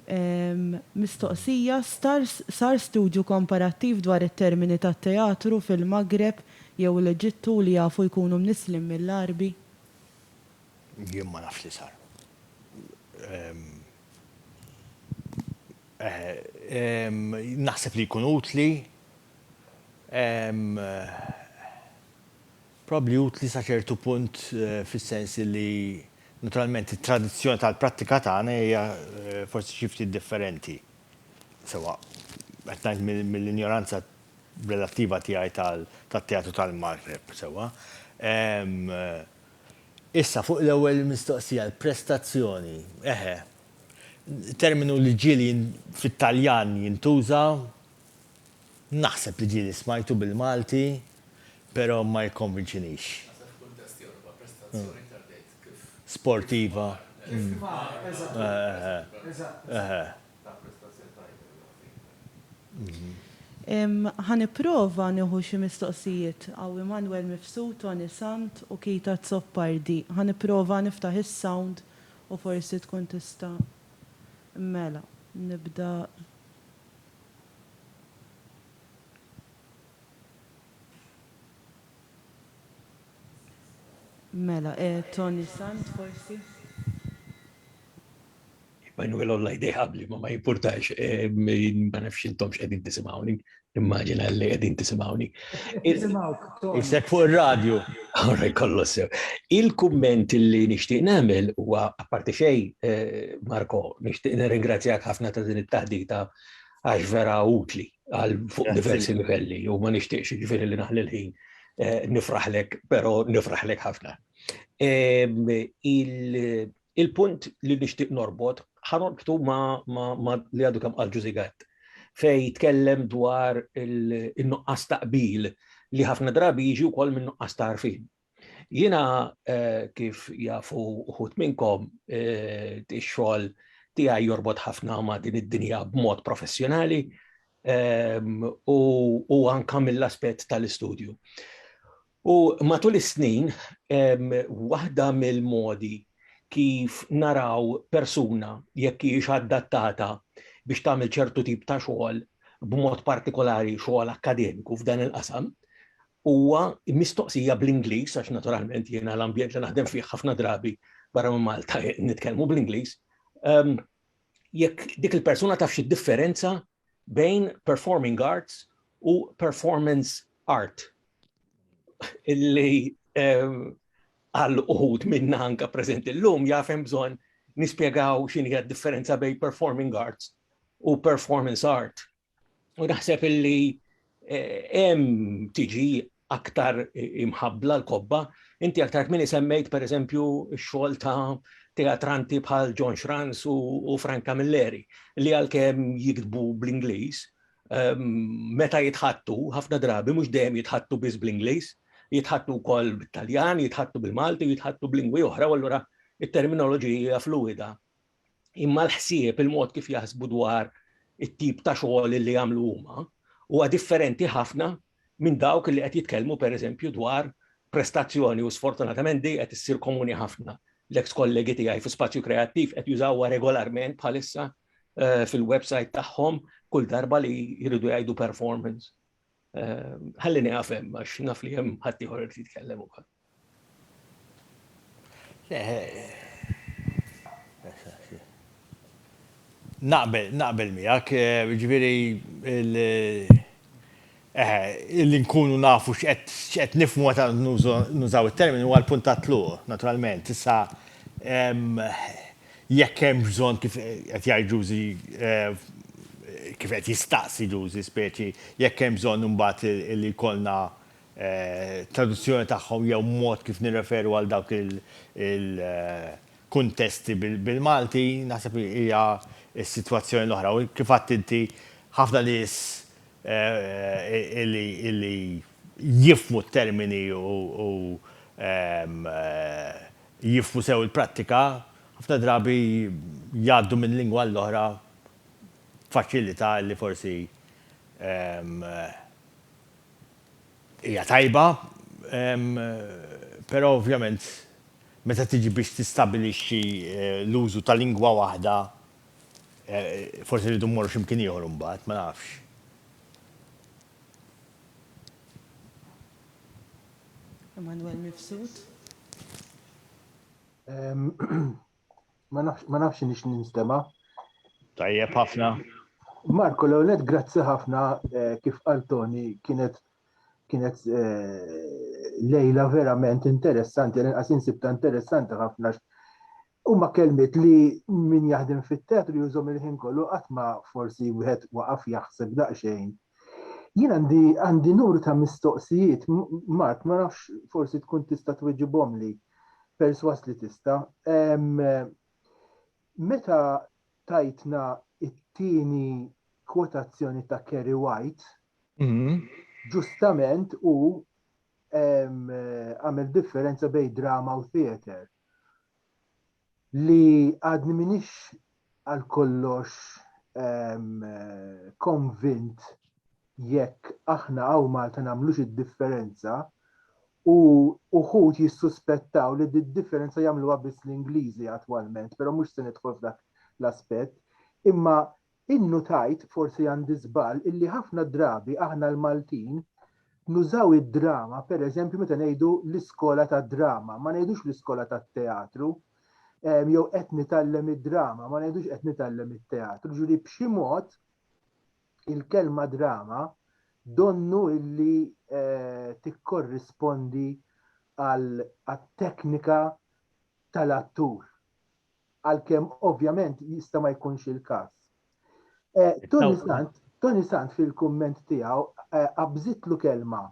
Mistoqsija, sar studju komparattiv dwar it-termini tat-teatru fil-Maghreb jew l-Eġittu li jafu jkunu mnislim mill-Arbi? Jien ma nafx li sar. Naħseb li jkun utli, probably utli sa ċertu punt fis-sens li naturalment it-tradizzjoni tal-prattika tagħna hija forsi xi ftit differenti. Sewa qed ngħid mill-injoranza relattiva tiegħi tat-teatru tal-Maghreb sewwa. Issa fuq l-ewwel mistoqsija l-prestazzjoni, terminu li ġieli fit-Taljan jintuża, naħseb li ġieli smajtu bil-Malti, però ma jikkonvinċinix. Sportiva. Ħaniprova nieħu xi mistoqsijiet għaw Emanuel Mifsud, Tony Sant u Kita Zoppardi. Ħaniprova niftaħ is-sound u forsi tkun tista' mela nibda. Mela, Tony Sant, forsi? Emanuel olla jdejħabli, ma jimpurtax, ma nafx intom x'qegħdin tisimgħuni, immaġina li qegħdin tisimgħuni. Isek fuq ir-radju. Oraj kollu sew. Il-kumment li nixtieq nagħmel huwa apparti xejn, Marko, nixtieq nirringrazzjak ħafna ta' din it-taħdita għax vera utli għal fuq diversi livelli u ma nixtieqx jiġifieri li naħli l-ħin nifraħlek, però nifraħlek ħafna. Il-punt li nixtieq norbot ħanorbtu ma li għadu kemm qal Ġużigat fej jitkellem dwar il-nuqqas taqbil li ħafna drabi jiġi wkoll minn nuqqas tarfin. Jiena kif jafu uħud minnkom ix-xogħol tiegħi jorbot ħafna ma' din id-dinja b'mod professjonali, u anka mill-aspett tal-istudju. U matul is-snin, waħda mill-modi kif naraw persuna jekk hiex adattata biex tagħmel ċertu tip ta' xogħol b'mod partikolari xogħol akkademiku f'dan il-qasam huwa mistoqsija bl-Ingliż għax naturalment jiena l-ambjent li naħdem fih ħafna drabi barra minn Malta nitkellmu bl-Ingliż. Jekk dik il-persuna tafx id-differenza bejn performing arts u performance art illi għal uħud minna anka preżenti l-lum jafem bżonn nispjegaw x'inhi d-differenza bejn performing arts u performance art. U naħseb illi hemm tiġi aktar imħabbla l-kobba, inti aktar kmini semmejt pereżempju x-xogħol ta' teatranti bħal John Schranz u Frank Camilleri li għalkemm jiktbu bl-Ingliż, meta jitħattu ħafna drabi mhux dejjem jitħattu biss bl-Ingliż, jitħattu wkoll bit-Taljan, jitħattu bil-Malti, jitħattu b'lingwi oħra, u allura it-terminoloġija fluida. Imma l-ħsieb il-mod kif jaħsbu dwar it-tip ta' xogħol li jagħmlu huma huwa differenti ħafna minn dawk li qed jitkellmu pereżempju dwar prestazzjoni u sfortunatament di qed issir komuni ħafna. L-ex kollegi tiegħi fi spazju kreattiv qed jużawha regolarment bħalissa fil-website tagħhom kull darba li jridu jgħidu performance. Ħallini għafem għax naf li hemm ħadd ieħor irid jitkellem ukoll. Naqbel miegħek, ġifieri illi nkunu nafu x'qed nifhmu meta nużaw it-termini huwa l-punt ta' tluq, naturalment. Issa jekk hemm bżonn kif qed jgħid Ġużi kif qed jistaqsi Ġużi speċi, jekk hemm bżonn imbagħad illi jkollna traduzzjoni tagħhom jew mod kif nirreferu għal dawk il-kuntesti bil-Malti, naħseb hija s-sitwazzjoni l-oħra. U kif għadt inti ħafna nies illi jifmu t-termini u jifmu sew il-prattika, ħafna drabi jgħaddu minn lingwa l-oħra faċilità li forsi hija tajba, però ovvjament meta tiġi biex tistabbilixxi l-użu ta' lingwa waħda, forsi rridu mmorru x'imkien ieħor imbagħad, ma nafx. Emanuel Mifsud. Ma nafx nix ninstema. Tajjeb ħafna. Marko l-ewlet grazzi ħafna kif qal Toni kienet lejla verament interessanti, l-inqas insibta interessanti ħafna. Huma kelmiet li min jaħdem fit-teatru jużhom il-ħin kollu qatt ma forsi wieħed waqaf jaħseb daqsxejn. Jien għandi numru ta' mistoqsijiet, Mark, ma nafx forsi tkun tista' tweġibhom li perswas li tista'. Meta tajtna it-tieni kwotazzjoni ta' Kerry White, ġustament u għamel differenza bejn drama u theater. Li għadni minix għal kollox konvint jekk aħna għaw Malta namlux id-differenza u uħut jissuspettaw li d-differenza jamlu għabis l-Ingliżi attwalment, pero mux se nidħol f'dak l-aspett. Imma innu tajt forsi għandi żball illi ħafna drabi aħna l-Maltin nużaw id-drama, per eżempju meta ngħidu l-iskola tad-drama, ma ngħidux l-iskola tat-teatru, jew qed nitgħallem id-drama, ma ngħidux qed nitgħallem it-teatru. Ġuri b'xi mod il-kelma drama donnu illi tikkorrispondi għat-teknika tal-attur. Għalkemm ovvjament jista' ma jkunx il-każ. Tony Sant fil-kumment tiegħu qabżitlu kelma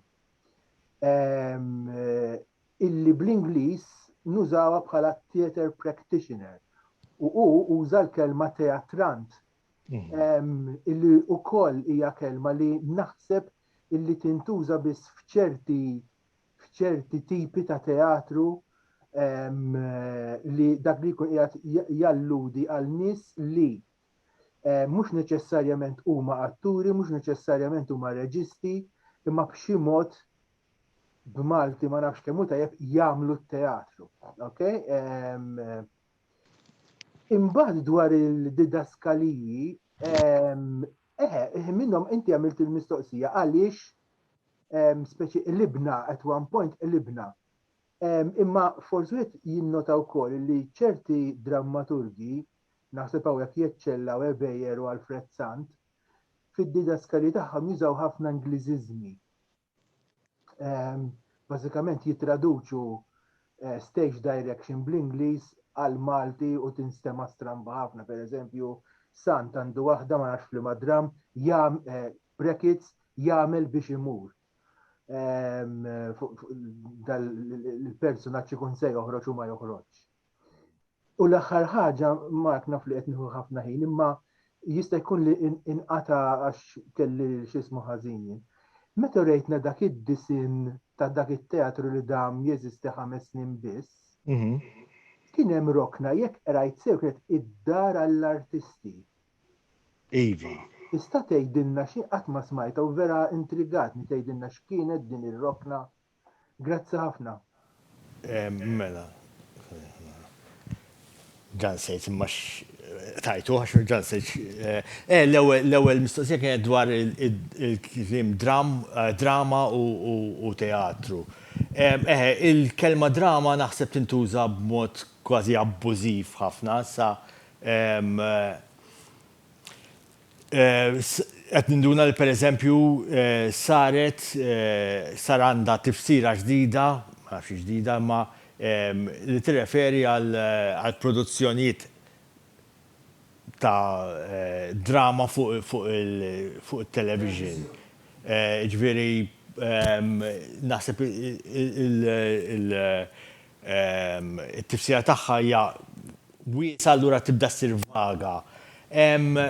illi bl-Ingliż nużawha bħala theater practitioner u uża l-kelma teatrant illi wkoll hija kelma li naħseb illi tintuża biss f'ċerti tipi ta' teatru li dak li jkun qiegħed jalludi għal nies li mhux neċessarjament huma atturi, mhux neċessarjament huma reġisti, imma b'xi mod b'Malti ma nafx kemm hu tajjeb jagħmlu t-teatru. Okay? Imbagħad dwar il-didaskaliji, minnhom inti għamilt il-mistoqsija għaliex speċi l-ibna at one point l-ibna. Imma forsi qed jinnota wkoll li ċerti drammaturgi naħseb hawnhekk jeċċellaw Ebejer u Alfred Sant fid-didaskali tagħhom jużaw ħafna Ingliżiżmi. Bażikament jitraduċu stage direction bl-Ingliż għal Malti u tinstema stramba ħafna. Per-eżempju, Sant għandu waħda ma nafx f'liema dram brackets jagħmel biex imur. Il-personaġġ ikun se joħroġ u ma joħroġ. U l-aħħar ħaġa Mark naf li qed nieħu ħafna ħin, imma jista' jkun li inqata għax kelli x'ismu ħażin. Meta rejtna dak id-disin ta' dak it-teatru li dam jeżisti 5 snin biss, kien hemm rokna jekk rajt sew kienet id-dar għall-artisti. Ivi. Tista' tgħidilna xi qatt ma smajta u vera intrigatni tgħidilna x'kienet din ir-rokna. Grazzi ħafna. Mela. Ġan sejt imma tajtu għax ġan sejt. L-ewwel mistoqsija kienet dwar il-klim drama u teatru. Il-kelma drama naħseb tintuża b'mod kważi abbużiv ħafna sa qed ninduna li pereżempju sar għandha tifsira ġdida, ma nafx ġdida, ma li tirreferi għal produzzjonijiet ta' drama fuq il-television. Ġifieri naħseb il-tifsira tagħha hija wiesa allura tibda ssir vaga.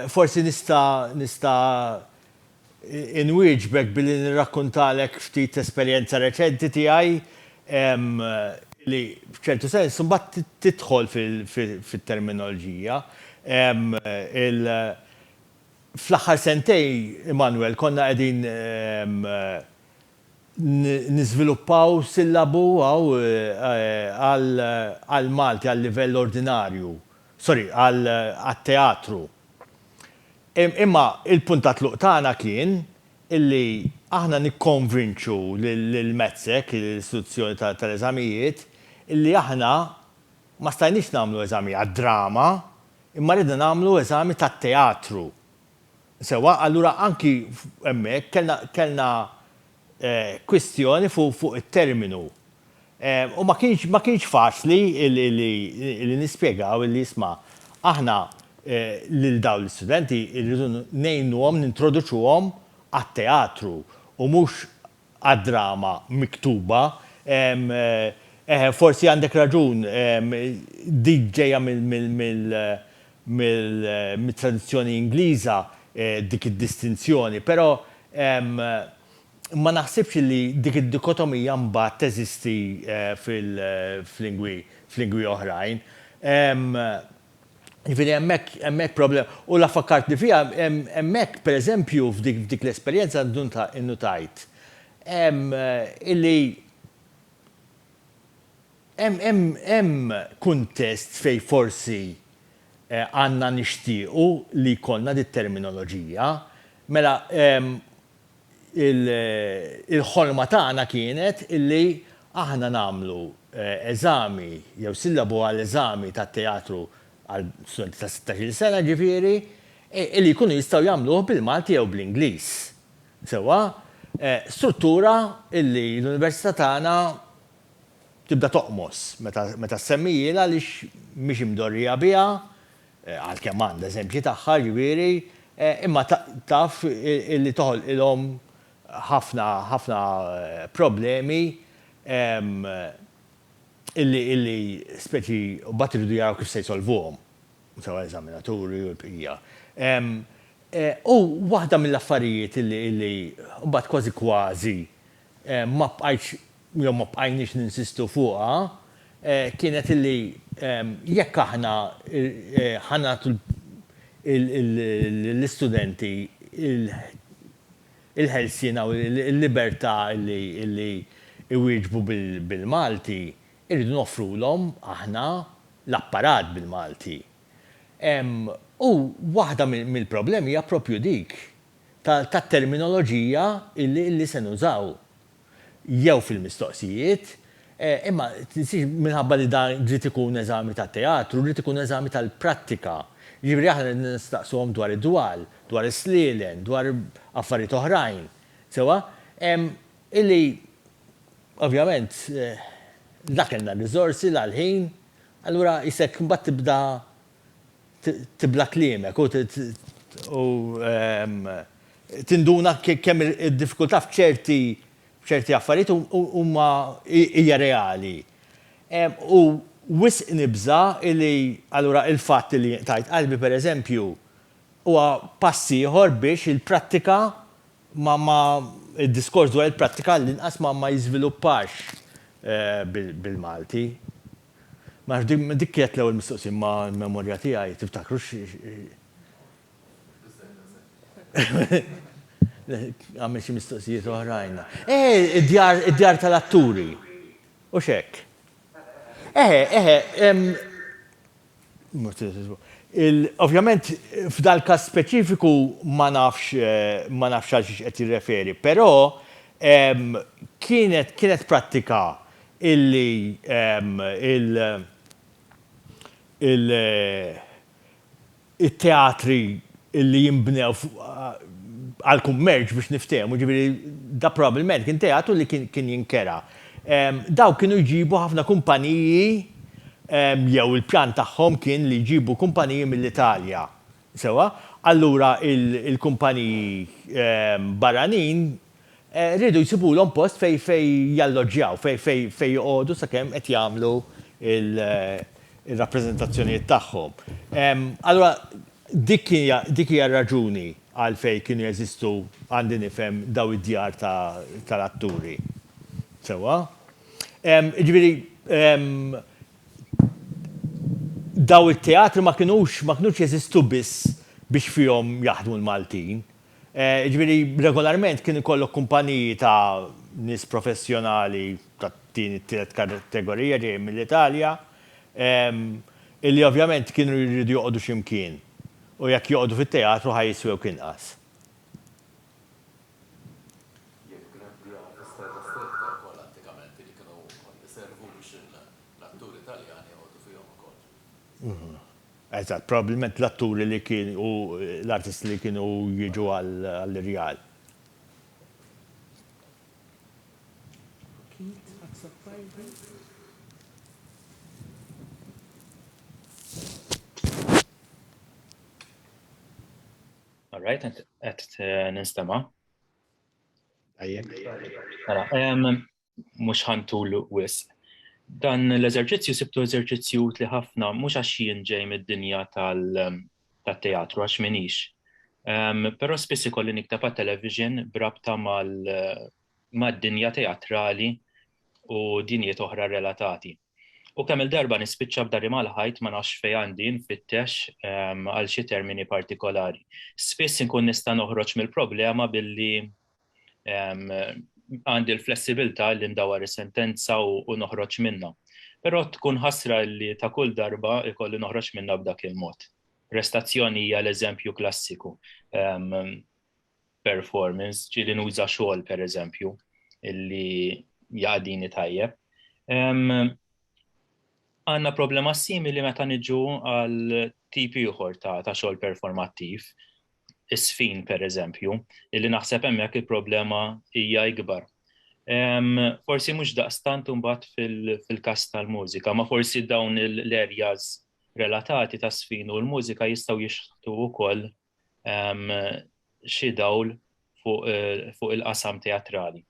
Forsi nista' inwieġbek billi nirrakkuntalek ftit esperjenza reċenti tiegħi li f'ċertu sens imbagħad tidħol fit-terminoloġija. Fl-aħħar sentej, Emanuel, konna qegħdin niżviluppaw sillabu għal Malti għal livell ordinarju, għal-teatru. Imma il-puntat luq tagħna kien illi aħna nikkonvinċu lill-Metzek, l-istituzzjoni tal-eżamijiet, illi aħna ma stajniex nagħmlu eżami għad-drama, imma ridna nagħmlu eżami tat-teatru. Sewa, allura anki hemmhekk kellna kwistjoni fuq it-terminu. U ma kienx faċli li nispjegaw li jisma' aħna lil dawn l-istudenti irridu ngħinuhom nintroduċuhom għat-teatru u mhux għad-drama miktuba. Forsi għandek raġun dik ġejja mill-tradizzjoni Ingliża dik id-distinzjoni, però ma naħsibx li dik id-dikotomija mbagħad teżisti f'lingwi oħrajn. Jifieri hemmhekk problema. U la fakkartni fiha hemmhekk pereżempju f'dik l-esperjenza innutajt illi hemm kuntest fejn forsi għandna nixtiequ li jkollna dit-terminoloġija, mela il-ħolma tagħna kienet illi aħna nagħmlu eżami jew sillabu għall-eżami tat-teatru għal studenti ta' 16 sena ġifieri illi jkunu jistgħu jagħmluh bil-Malti jew bl-Ingliż. Sewwa struttura illi l-Università tagħna tibda toqmos meta semmijilha għaliex mhix imdorrija biha għalkemm għandha eżempji tagħha ġifieri, imma taf illi toħolqilhom ħafna problemi illi speċi mbagħad iridu jaraw kif se jsolvuhom, sewa eżaminaturi u l-bqija. U waħda mill-affarijiet illi mbagħad kważi ma bqajniex ninsistu fuqha kienet illi jekk aħna ħanatu l-istudenti il-ħelsien u il-libertà li iwieġbu bil-Malti irridu nofrulhom aħna l-apparat bil-Malti. U waħda mill-problemi hija proprju dik tat-terminoloġija illi se nużaw. Jew fil-mistoqsijiet, imma minħabba li dan ġrid ikun eżami tat-teatru, ġrid ikun eżami tal-prattika. Ġifieri aħna nistaqsuhom dwar id-dwal, dwar is-slielen, dwar affarijiet oħrajn. Sewa, illi ovvjament dak kellna r-riżorsi l-ħin, allura isek mbagħad tibla kliemek u tinduna kemm id-diffikultà f'ċerti affarijiet huma hija reali. U wisq nibża illi allura il-fatt li tajt qalbi pereżempju huwa pass ieħor biex il-prattika id-diskors dwar il-prattika l-inqas ma jiżviluppax bil-Malti. Ma dik kienet l-ewwel mistoqsija ma' l-memorja tiegħi tiftakrux għamil xi mistoqsijiet oħrajn. Id-djar tal-atturi. U x'hekk. Ovvjament f'dal każ speċifiku ma nafx għal xiex qed jirreferi, però kienet prattika illi il-teatri illi jimbnew għal-kummerċ biex niftehmu, ġifieri da probabbilment kien teatru li kien jinkera. Daw kienu jġibu ħafna kumpaniji jew il-pjan tagħhom kien li jġibu kumpaniji mill-Italja. Sewa, allura il-kumpaniji barranin rridu jsibulhom post fej jalloġġjaw, fej joqogħdu sakemm qed jagħmlu il-rappreżentazzjonijiet tagħhom. Allura dik hija raġuni għalfej kienu jeżistu għandi nifhem daw id-djar tal-atturi. Sewa? Ġifieri daw it-teatri ma kinux jeżistu biss biex fihom jaħdmu l-Maltin. Ġifieri regolarment kien ikollok kumpaniji ta' nies professjonali ta' tielet kategorija ġej mill-Italja, illi ovvjament kienu jridu joqogħdu x'imkien. U jekk joqogħdu fit-teatru ħajjiswew inqas. Eżatt, probabbilment l-atturi li kienu u l-artisti li kienu jiġu għall-Irjal. All right, qed ninstema'. Mhux ħantul wisq. Dan l-eżerċizzju sibtu eżerċizzju li ħafna mhux għax jien ġej mid-dinja tat-teatru għax minix. Però spiss ikolli niktab għat-television brabta mad-dinja teatrali u dinjiet oħra relatati. U kemm il-darba nispiċċa b'dari mal-ħajt ma nafx fejn għandi nfittex għal xi termini partikolari. Spiss inkun nista' noħroġ mill-problema billi għandi l-flessibilità li ndawar is-sentenza u noħroġ minnha. Però tkun ħasra li ta' kull darba ikolli noħroġ minnha b'dak il-mod. Prestazzjoni hija l-eżempju klassiku. Performance, ġieli nuża xogħol pereżempju, illi jaqdini tajjeb. Għandna problema simili meta niġu għal tipi ieħor ta' xogħol performattiv. Is-sfin pereżempju, illi naħseb hemmhekk il-problema hija ikbar. Forsi mhux daqstant imbagħad fil-każ tal-mużika, ma forsi dawn l-areas relatati ta' sfin u l-mużika jistgħu jixħtu wkoll xi dawl fuq il-qasam teatrali.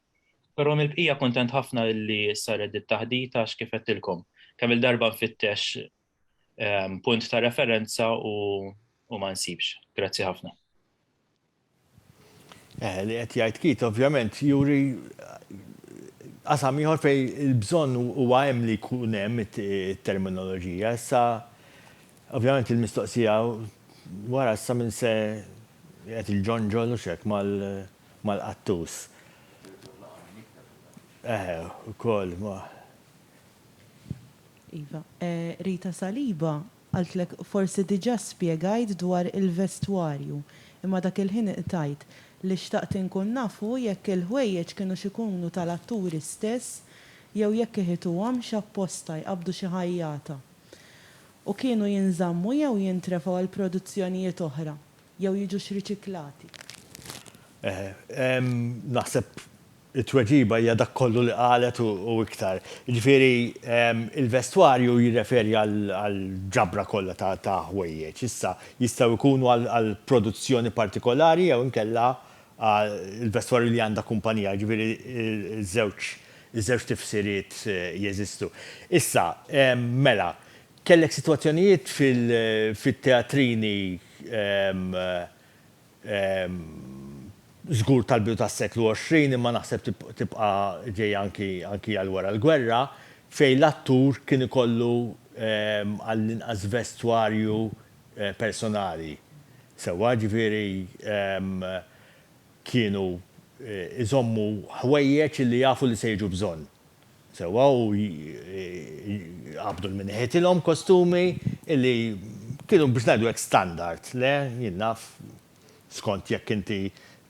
Però mill-bqija kuntent ħafna li saret it-taħdita għax kif qedtilkom. Kemm il-darba nfittex punt ta' referenza u ma nsibx. Grazzi ħafna. Li qed jgħid Kit, ovvjament, juri qasam ieħor fejn il-bżonn huwa hemm li jkun hemm it-terminoloġija. Issa, ovvjament il-mistoqsija wara sa minn se qed il-John Jollu xek mal-qattus. Ukoll ma. Iva, Rita Saliba għaltlek forsi diġà spjegajt dwar il-vestwarju, imma dak il-ħin tajt li xtaqt inkun nafu jekk il-ħwejjeġ kienu xikunu tal-atturi stess jew jekk iħituhom x'apposta jqabdu xi ħajjata. U kienu jinżammu jew jintrefaw għal produzzjonijiet oħra, jew jiġu x'riċiklati. Naħseb it-tweġiba hija dak kollu li qalet u iktar. Jiġifieri il-vestwarju jirreferi għal ġabra kollha ta' ħwejjeġ. Issa jistgħu jkunu għal produzzjoni partikolari jew inkella il-vestwarju li għandha kumpanija, jiġifieri iż-żewġ tifsiriet jeżistu. Issa, mela, kellek sitwazzjonijiet fit-teatrini żgur tal-bidu tas-seklu 20 imma naħseb tibqa' ġej anki għal wara l-gwerra fejn l-attur kien ikollu għall-inqas vestwarju personali. Sewwa ġifieri kienu iżommu ħwejjeġ li jafu li se jiġu bżonn. Sewwa u qabdu l-minħietilhom kostumi illi kienu biex ngħidu hekk standard, le jien naf skont jekk inti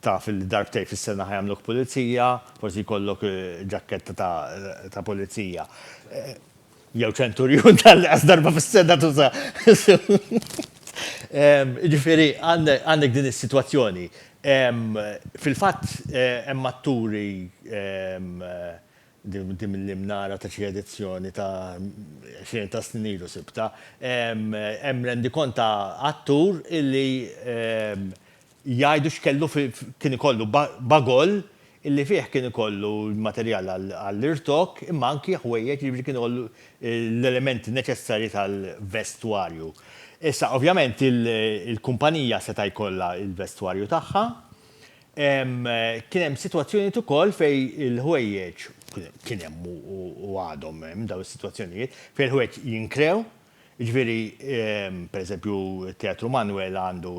taf il-darbtej fis-sena ħajamluk pulizija, forsi jkollok ġakketta ta' pulizija. Jew ċenturjun tal-qas darba fis-sena tuża. Ġifieri għandek din is-sitwazzjoni. Fil-fatt hemm atturi din mill-imnara ta' xi edizzjoni ta' 20 ta' snin ilu sibta, hemm rendikont ta' attur illi jgħidu x'kellu kien ikollu bagol illi fih kien ikollu l-materjal għall-irtok imma anki ħwejjeġ jiġri kien ikollu l-elementi neċessarji tal-vestwarju. Issa, ovvjament, il-kumpanija seta' jkollha il-vestwarju tagħha. Kien hemm sitwazzjonijiet ukoll fejn il-ħwejjeġ kien hemm u għadhom hemm dawn is-sitwazzjonijiet fejn il-ħwejjeġ jinkrew, jiġifieri pereżempju Teatru Manuel għandu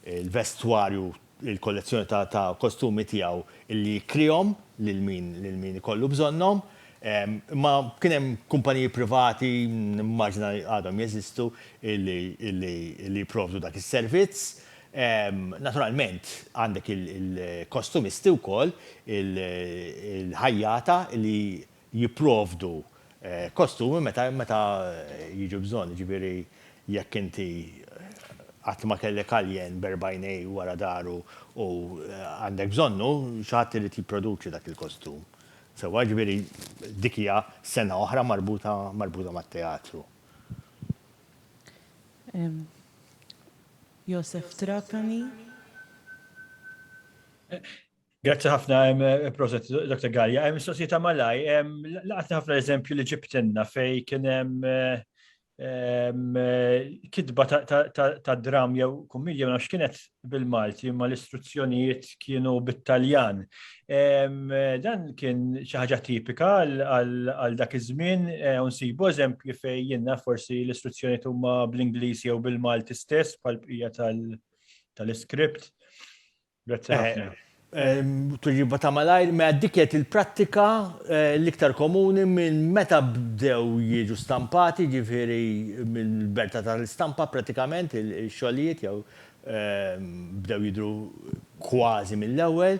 il-vestwarju, il-kollezzjoni ta' kostumi tiegħu illi jkrihom lil min ikollu bżonnhom. Ma kien hemm kumpaniji privati, immaġina għadhom jeżistu illi jipprovdu dak is-servizz. Naturalment għandek il-kostumisti wkoll il-ħajjata li jipprovdu kostumi meta jiġu bżonn, jiġifieri jekk inti qatt ma kellek aljen berbajnej wara daru u għandek bżonnu xi ħadd irid jipproduċi dak il-kostum. Sewwa ġifieri dik hija sena oħra marbuta mat-teatru. Josef Trapani. Grazzi ħafna, proset, Dr. Galja. Mistoqsija malaj, laqatna ħafna eżempju li ġibtinna fej kien hemm kidba ta' dram jew kummedja nafx kienet bil-Malti imma l-istruzzjonijiet kienu bit-Taljan. Dan kien xi ħaġa tipika għal dak iż-żmien u nsibu eżempju fejn jiena forsi l-istruzzjonijiet huma bl-Ingliż jew bil-Malti stess bħall-bqija tal-iskript. Grazzi ħafna. Tuġiba ta' malajr, ma' dikjet il-prattika l-iktar komuni minn meta bdew jiġu stampati, ġifiri mill-berta tal-istampa pratikament, il-xogħlijiet jew bdew jidru kważi mill-ewwel.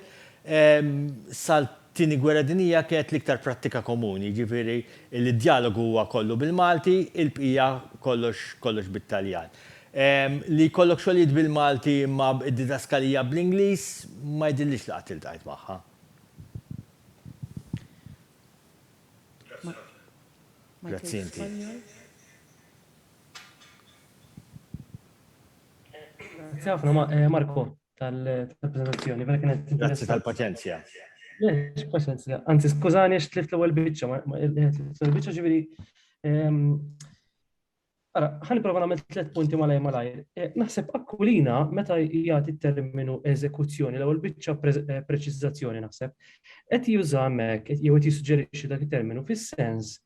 Sal-tieni gwerra dinjija kienet l-iktar prattika komuni, ġifiri il-dialogu huwa kollu bil-Malti, il-bqija kollox bit-Taljan. Li kollok xogħlijiet bil-Malti ma id-didaskalija bl-Ingliż ma jdillix laqgħet iltqajt magħha. Grazzi inti. Grazzi ħafna Marko tal-preżentazzjoni. Grazzi tal-paċenzja. Paċenzja. Anzi, skużani għax tlift l-ewwel biċċa, l-biċċa ġifieri. Ħan prova nagħmel 3 punti malajr. Naħseb akkulina meta jagħti t-terminu eżekuzzjoni l-ewwel biċċa preċizzazzjoni naħseb qed juża hemmhekk jew qed jissuġġerixxi dak it-terminu fis-sens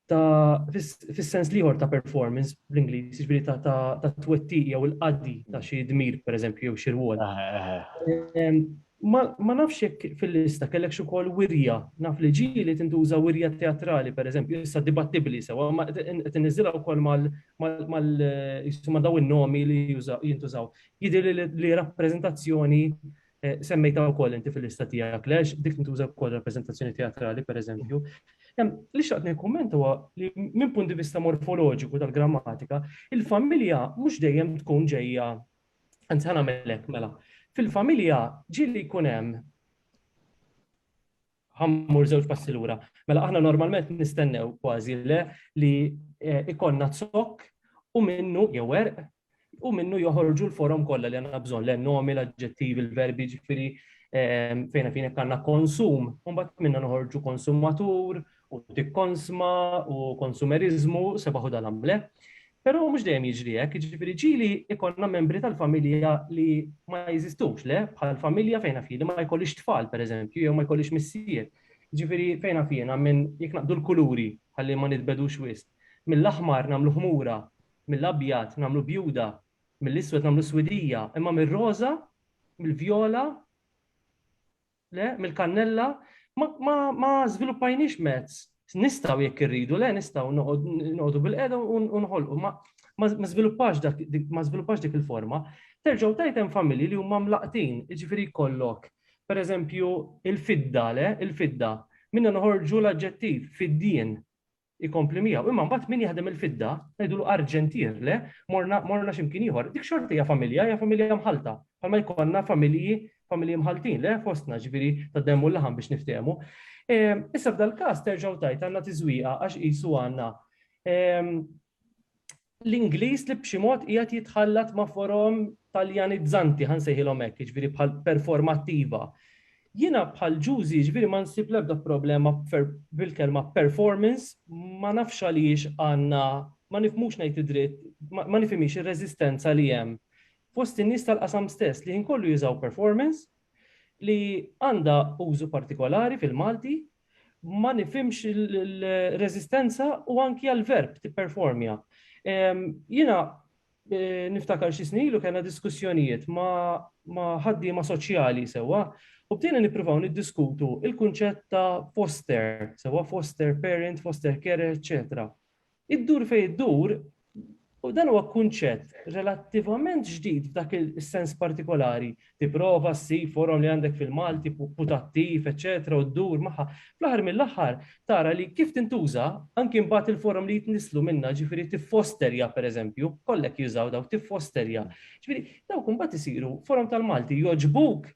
fis-sens liħor ta' performance bl-Ingliż, jiġifieri ta' twetti jew il-qaddi ta' xi dmir pereżempju jew xi rwol. Ma nafx hekk fil-lista kellek xi wkoll wirja, naf li ġieli tintuża wirja teatrali pereżempju, issa dibattibbli sewa, ma tinniżilha wkoll mal daw in-nomi li jintużaw. Jidhir li rappreżentazzjoni semmejta wkoll inti fil-lista tiegħek lex dik tintuża wkoll rappreżentazzjoni teatrali pereżempju. Li xtaqt nikkumment huwa li minn punt di vista morfoloġiku tal-grammatika, il-familja mhux dejjem tkun ġejja, anzi ħa nagħmel mela. Fil-familja ġieli jkun hemm ħammur żewġ passi lura. Mela aħna normalment nistennew kważi li ikonna zokk u minnu jew werq u minnu joħorġu l-forom kollha li għandna bżonn l-nomi, l-aġġettivi, l-verbi, ġifieri fejn hekk għandna konsum, u mbagħad minna noħorġu konsumatur u tikkonsma u konsumerizmu sebaħu dal-amble. Però mhux dejjem jiġri hekk, jiġifieri ġieli ikonna membri tal-familja li ma jeżistux bħal familja fejn fili ma jkollix tfal pereżempju jew ma jkollix missier. Jiġifieri fejn fiena minn jekk naqdu l-kuluri ħalli ma nitbedux wisq. Mill-aħmar nagħmlu ħmura, mill-abjad nagħmlu bjuda, mill-iswed nagħmlu swidija, imma mir-roża, mill-vjola, mill-kannella ma żviluppajniex mezz. Nistaw jekk irridu, nistaw noqogħdu bil-qeda u nħolqu, ma żviluppax dik il-forma. Terġgħu tajt hemm familji li huma mlaqtin, jiġifieri jkollok pereżempju il-fidda, il-fidda, minna noħorġu l-aġġettiv fiddien ikompli miegħu, imma mbagħad min jaħdem il-fidda ngħidulu arġentier morna x'imkien ieħor. Dik xorta hija familja mħalta. Bħalma jkollna familji mħaltin fostna ġifieri tad-demm u l-laħam biex niftehmu. Issa f'dal każ terġgħu tajt għandna tiżwieqa għax qisu għandna l-Ingliż li b'xi mod qiegħed jitħallat ma' forom taljanizzanti ħansejħilhom hekk, jiġifieri bħal performattiva. Jiena bħal ġużi ġifieri ma nsib l-ebda problema bil-kelma performance, ma nafx għaliex għandna ma nifhmux ngħid id-dritt, ma nifhimix ir-reżistenza li hemm fost in-nies tal-qasam stess li jinkollu jużaw performance li għandha użu partikolari fil-Malti, ma nifhimx il-reżistenza u anki għal-verb tipperformja. Jiena niftakar xi snin ilu kellna diskussjonijiet ma' ħaddiema soċjali sewwa, u bdejna nippruvaw niddiskutu il-kunċett ta' foster, sewwa foster parent, foster carer, eċetera. Id-dur fejn id-dur, u dan huwa kunċett relattivament ġdid f'dak is-sens partikolari. Tipprova ssib forom li għandek fil-Malti putattiv, eċetera, u ddur magħha. Fl-aħħar mill-aħħar tara li kif tintuża anke mbagħad il-forom li jitnislu minnha, ġifieri tiffosterja pereżempju, kollek jużaw daw tiffosterja. Ġifieri dawk imbagħad isiru forom tal-Malti joġbuk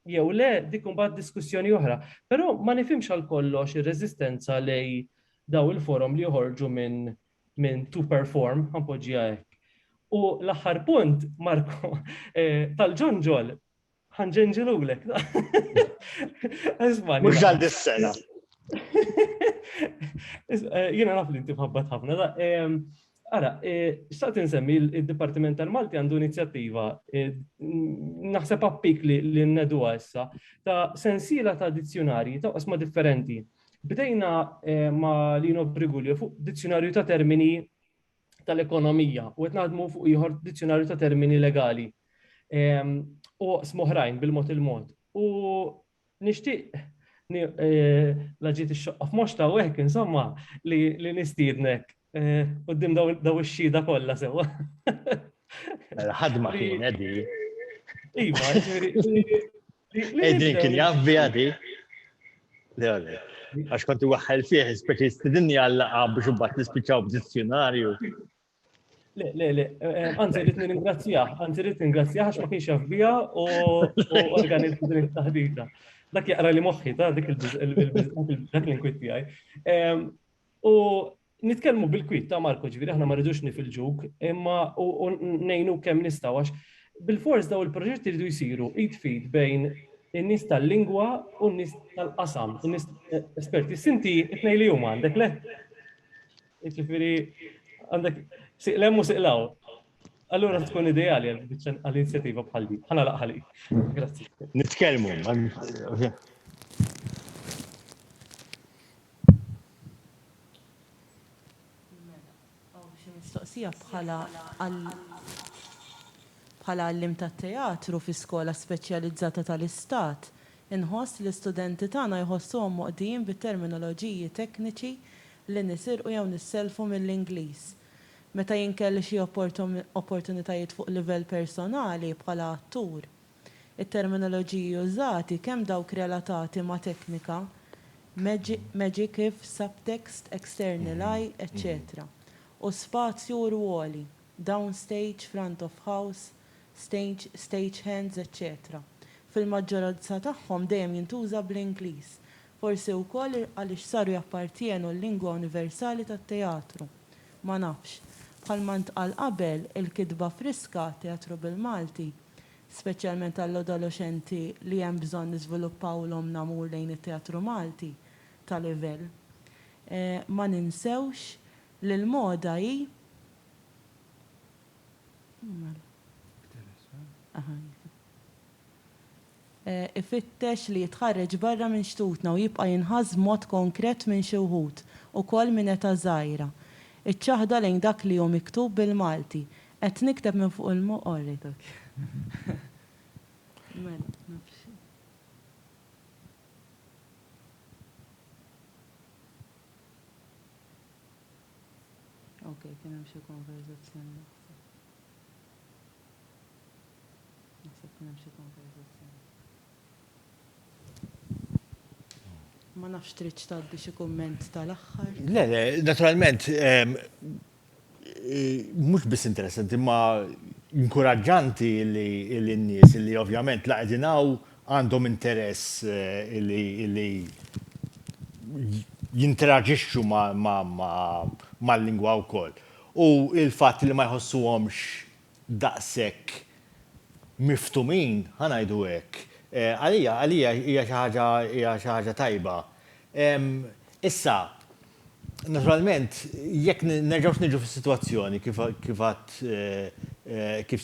jew le dik imbagħad diskussjoni oħra. Però ma nifhimx għal kollox ir-reżistenza lej daw il-forom li joħorġu minn to perform, ħanpoġġija hekk. U l-aħħar punt, Marko, tal-ġonġol, ħanġenġilulek. Mhux għal dis-sena. Jiena naf li inti mħabbat ħafna. Ara, xtaqt insemmi il-Dipartiment tal-Malti għandu inizjattiva, naħseb appik li n-neduha issa, ta' sensiela ta' dizzjonarji ta' qosma differenti. Bdejna ma' Lino Brigulio fuq dizzjonarju ta' termini tal-ekonomija u qed naħdmu fuq ieħor dizzjonarju ta' termini legali u smoħrajn bil-mod il-mod. U nixtieq la ġiet ix-xoqqa f'moxta u hekk insomma li nistiednek qudiem daw ix-xhieda kollha sewwa. Ħadma kien edi. Iva, Edin kien jafbi għadi. Le. Għax konti waħħel fih, speċi stidinni għallaqa biex ubbat nispiċaw b'dizzjonarju. Le, anzi rrit ningrazzjah għax ma kienx jafbija u organizzu din it-taħdita. Dak jaqra li moħħi ta' dik l-inkwiet tiegħi. U nitkellmu bil-kwiet ta' Marko ġifieri aħna ma rridux nifilġuk, imma u ngħinu kemm nistgħu għax bil-fors daw il-proġetti jridu jsiru id-feed bejn in-nies tal-lingwa u n-nies tal-qasam, in-nies esperti. Sinti it-tnejn li huma għandek le? Ġifieri għandek siqlem u siqlaw. Allura tkun ideali għall-inizjattiva bħal di. Ħana laqħali. Grazzi. Nitkellmu. xi mistoqsija bħala għallim tat-teatru fi skola speċjalizzata tal-Istat. Inħoss li l-istudenti tagħna jħossuhom moqdijin bit-terminoloġiji tekniċi li nisirqu jew nisselfu mill-Ingliż. Meta jinkelli xi opportunitajiet fuq livell personali bħala attur. it-terminoloġiji użati kemm dawk relatati ma' teknika, magic, subtext, external eye, etc. U spazju u rwoli, downstage, front of house, stage hands, etc. Fil-maġġoranza tagħhom dejjem jintuża bl-Ingliż. Forsi wkoll għaliex saru jappartienu l-lingwa universali tat-teatru. Ma nafx. Bħalma ntqal qabel il-kitba friska teatru bil-Malti, speċjalment għall-adolescenti li hemm bżonn niżviluppawlhom namur lejn it-teatru Malti ta' livell. Ma ninsewx li l-moda hi ifittex li jitħarreġ barra minn xtutna u jibqa' jinħass mod konkret minn xi wħud ukoll minn età żgħira. Iċċaħda lejn dak li hu miktub bil-Malti. Qed nikteb minn fuq il-moqorritok. Ok, kien hemm xi konverzazzjoni. Naħseb kien hemm xi konverzazzjoni. Ma nafx trid tgħaddi xi kumment tal-aħħar. Le, naturalment, mhux biss interessanti, ma inkoraġġanti li n-nies li ovvjament laqdinaw għandhom interess li jinteraġixxu mal-lingwa wkoll. U il-fatt li ma jħossuhomx daqshekk miftumin, ħanajdu hekk, għalija hija xi ħaġa tajba. Issa, naturalment, jekk nerġgħux niġu fis-sitwazzjoni kif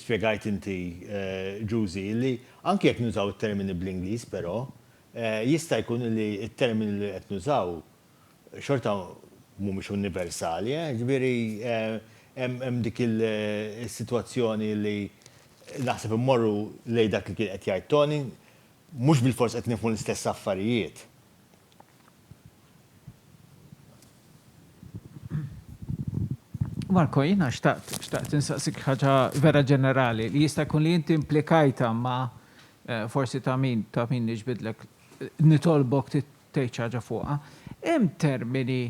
spjegajt inti, Giusy, li anke jekk nużaw it-termini bl-Ingliż, però jista' jkun li t-termini li qed nużaw xorta mhumiex universali, ġifieri hemm dik is-sitwazzjoni li naħseb immorru lejn dak li kien qed jgħid Tony, mhux bil-fors qed nifhmu l-istess affarijiet. Marko, jina xtaqt insaqsik ħaġa vera ġenerali li jista' jkun li inti implikajta ma' forsi ta' min niġbidlek nitolbok tgħid ħaġa fuqha. Hemm termini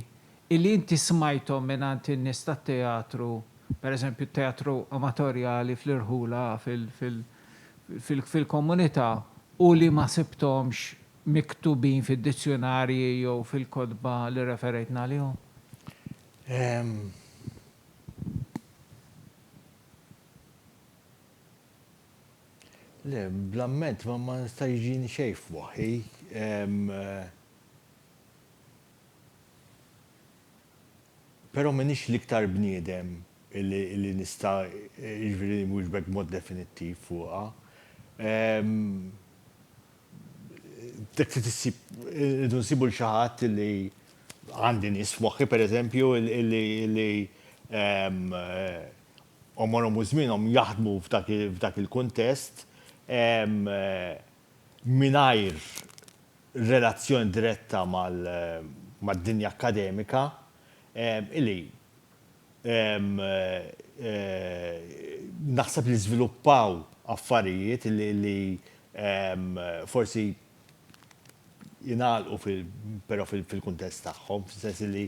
li inti smajthom mingħand in-nies tat-teatru, pereżempju teatru amatorjali fl-irħula fil-komunità u li ma sibtomx miktubin fid-dizzjonarji jew fil-kodba li referejtna għalihom? Le, blamment, ma nista' jiġini xejn f'moħħi. Però m'inhiex l-iktar bniedem illi nista' jiġri mhux mod definittiv fuqha. Dak irridu nsibu l xi ħadd illi għandi nies f'moħħi pereżempju illi omorhom u żmienhom jaħdmu f'dak il-kuntest mingħajr relazzjoni diretta mad-dinja akademika illi naħseb li żviluppaw affarijiet li forsi jingħalqu però fil-kuntest tagħhom, fis-sens li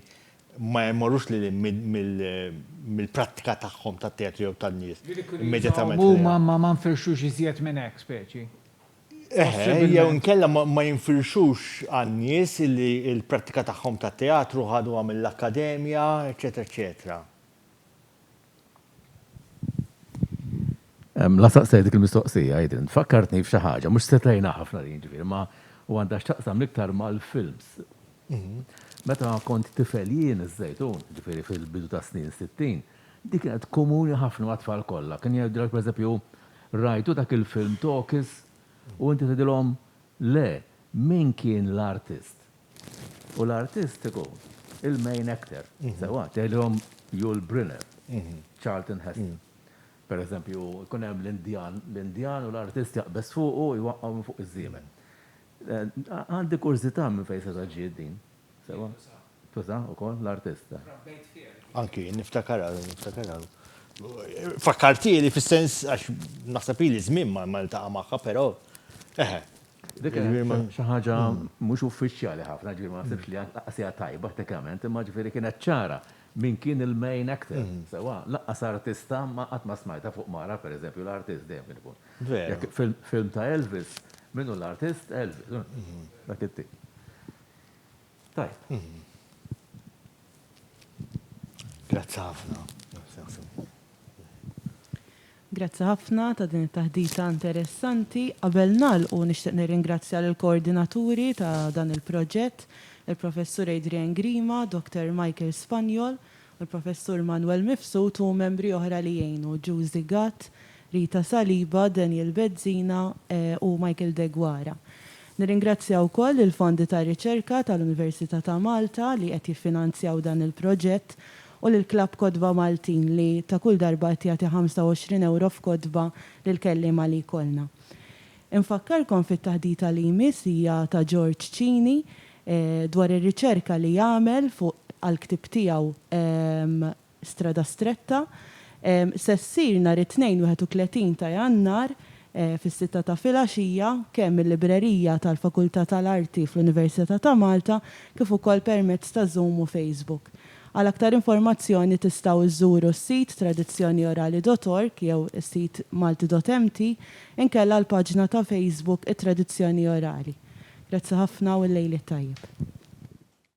ma jmorrux li mill-prattika tagħhom tat-teatru jew tan-nies. Immedjatament. Huma ma nfirxux iżjed minn hekk speċi. Jew inkella ma jinfirxux għan-nies li l-prattika tagħhom tat-teatru ħaduha mill-akkademja, eċetera, eċetera. La saqsej dik il-mistoqsija, Aiden, fakkartni f'xi ħaġa, mhux setajna ħafna din ġifieri, ma u għandha x'taqsam l-iktar mal-films. Meta kont tifel jien iż-żejtun, ġifieri fil-bidu ta' snin 60, dik kienet komuni ħafna mat-tfal kollha. Kien jgħidulek pereżempju rajtu dak il-film Talkies u inti tgħidilhom le, min kien l-artist? U l-artist ikun il-main actor. Sewa, tgħidilhom Yul Brynner, Charlton Heston. Per eżempju, kun hemm l-Indjan u l-artist jaqbes fuq u jwaqqgħu fuq iż-żiemen. Għandi kurzità minn fejn se taġġiel din. Sewa, tuża ukoll l-artista. Anki, niftakar. Fakkarti li fis-sens għax naħseb li żmien ma ltaqa' magħha, però Dik xi ħaġa mhux uffiċjali ħafna, ġifieri ma naħsibx li qasija tajba tekament, imma ġifieri kienet ċara min kien il-main actor. Sewa, laqqas artista ma qatt ma smajta fuq mara, pereżempju, l-artist dejjem ikun. Veru. Film ta' Elvis, minnu l-artist Elvis. Dak it-tip. Tajb. Grazzi ħafna. Grazzi ħafna ta' din it-taħdita interessanti. Qabel nagħlqu nixtieq nirringrazzja lill-koordinaturi ta' dan il-proġett, il-Professur Adrian Grima, Dr. Michael Spanjol, u l-Professur Manuel Mifsud u membri oħra li jgħinu Giusy Gatt, Rita Saliba, Daniel Bezzina u Michael Degwara. Nirringrazzja wkoll il-Fondi ta' Riċerka tal-Università ta' Malta li qed jiffinanzjaw dan il-proġett u l-Klab Kodba Maltin li ta' kull darba qed jagħti 25 euro f'kodba lil kellima li jkollna. Infakkarkom fit-taħdita li jmiss hija ta' George Cini dwar ir-riċerka li jagħmel fuq għall-ktib tiegħu Strada Stretta se ssir nhar it-2 ta' Jannar fis-6 ta' filgħaxija kemm il-librerija tal-Fakultà tal-Arti fl-Università ta' Malta kif ukoll permezz ta' Zoom u Facebook. Għal aktar informazzjoni tistgħu iżżuru s-sit tradizzjoniorali.org jew is-sit malti.mt inkella l-paġna ta' Facebook it-Tradizzjoni Orali. Grazzi ħafna u l-lejli tajjeb.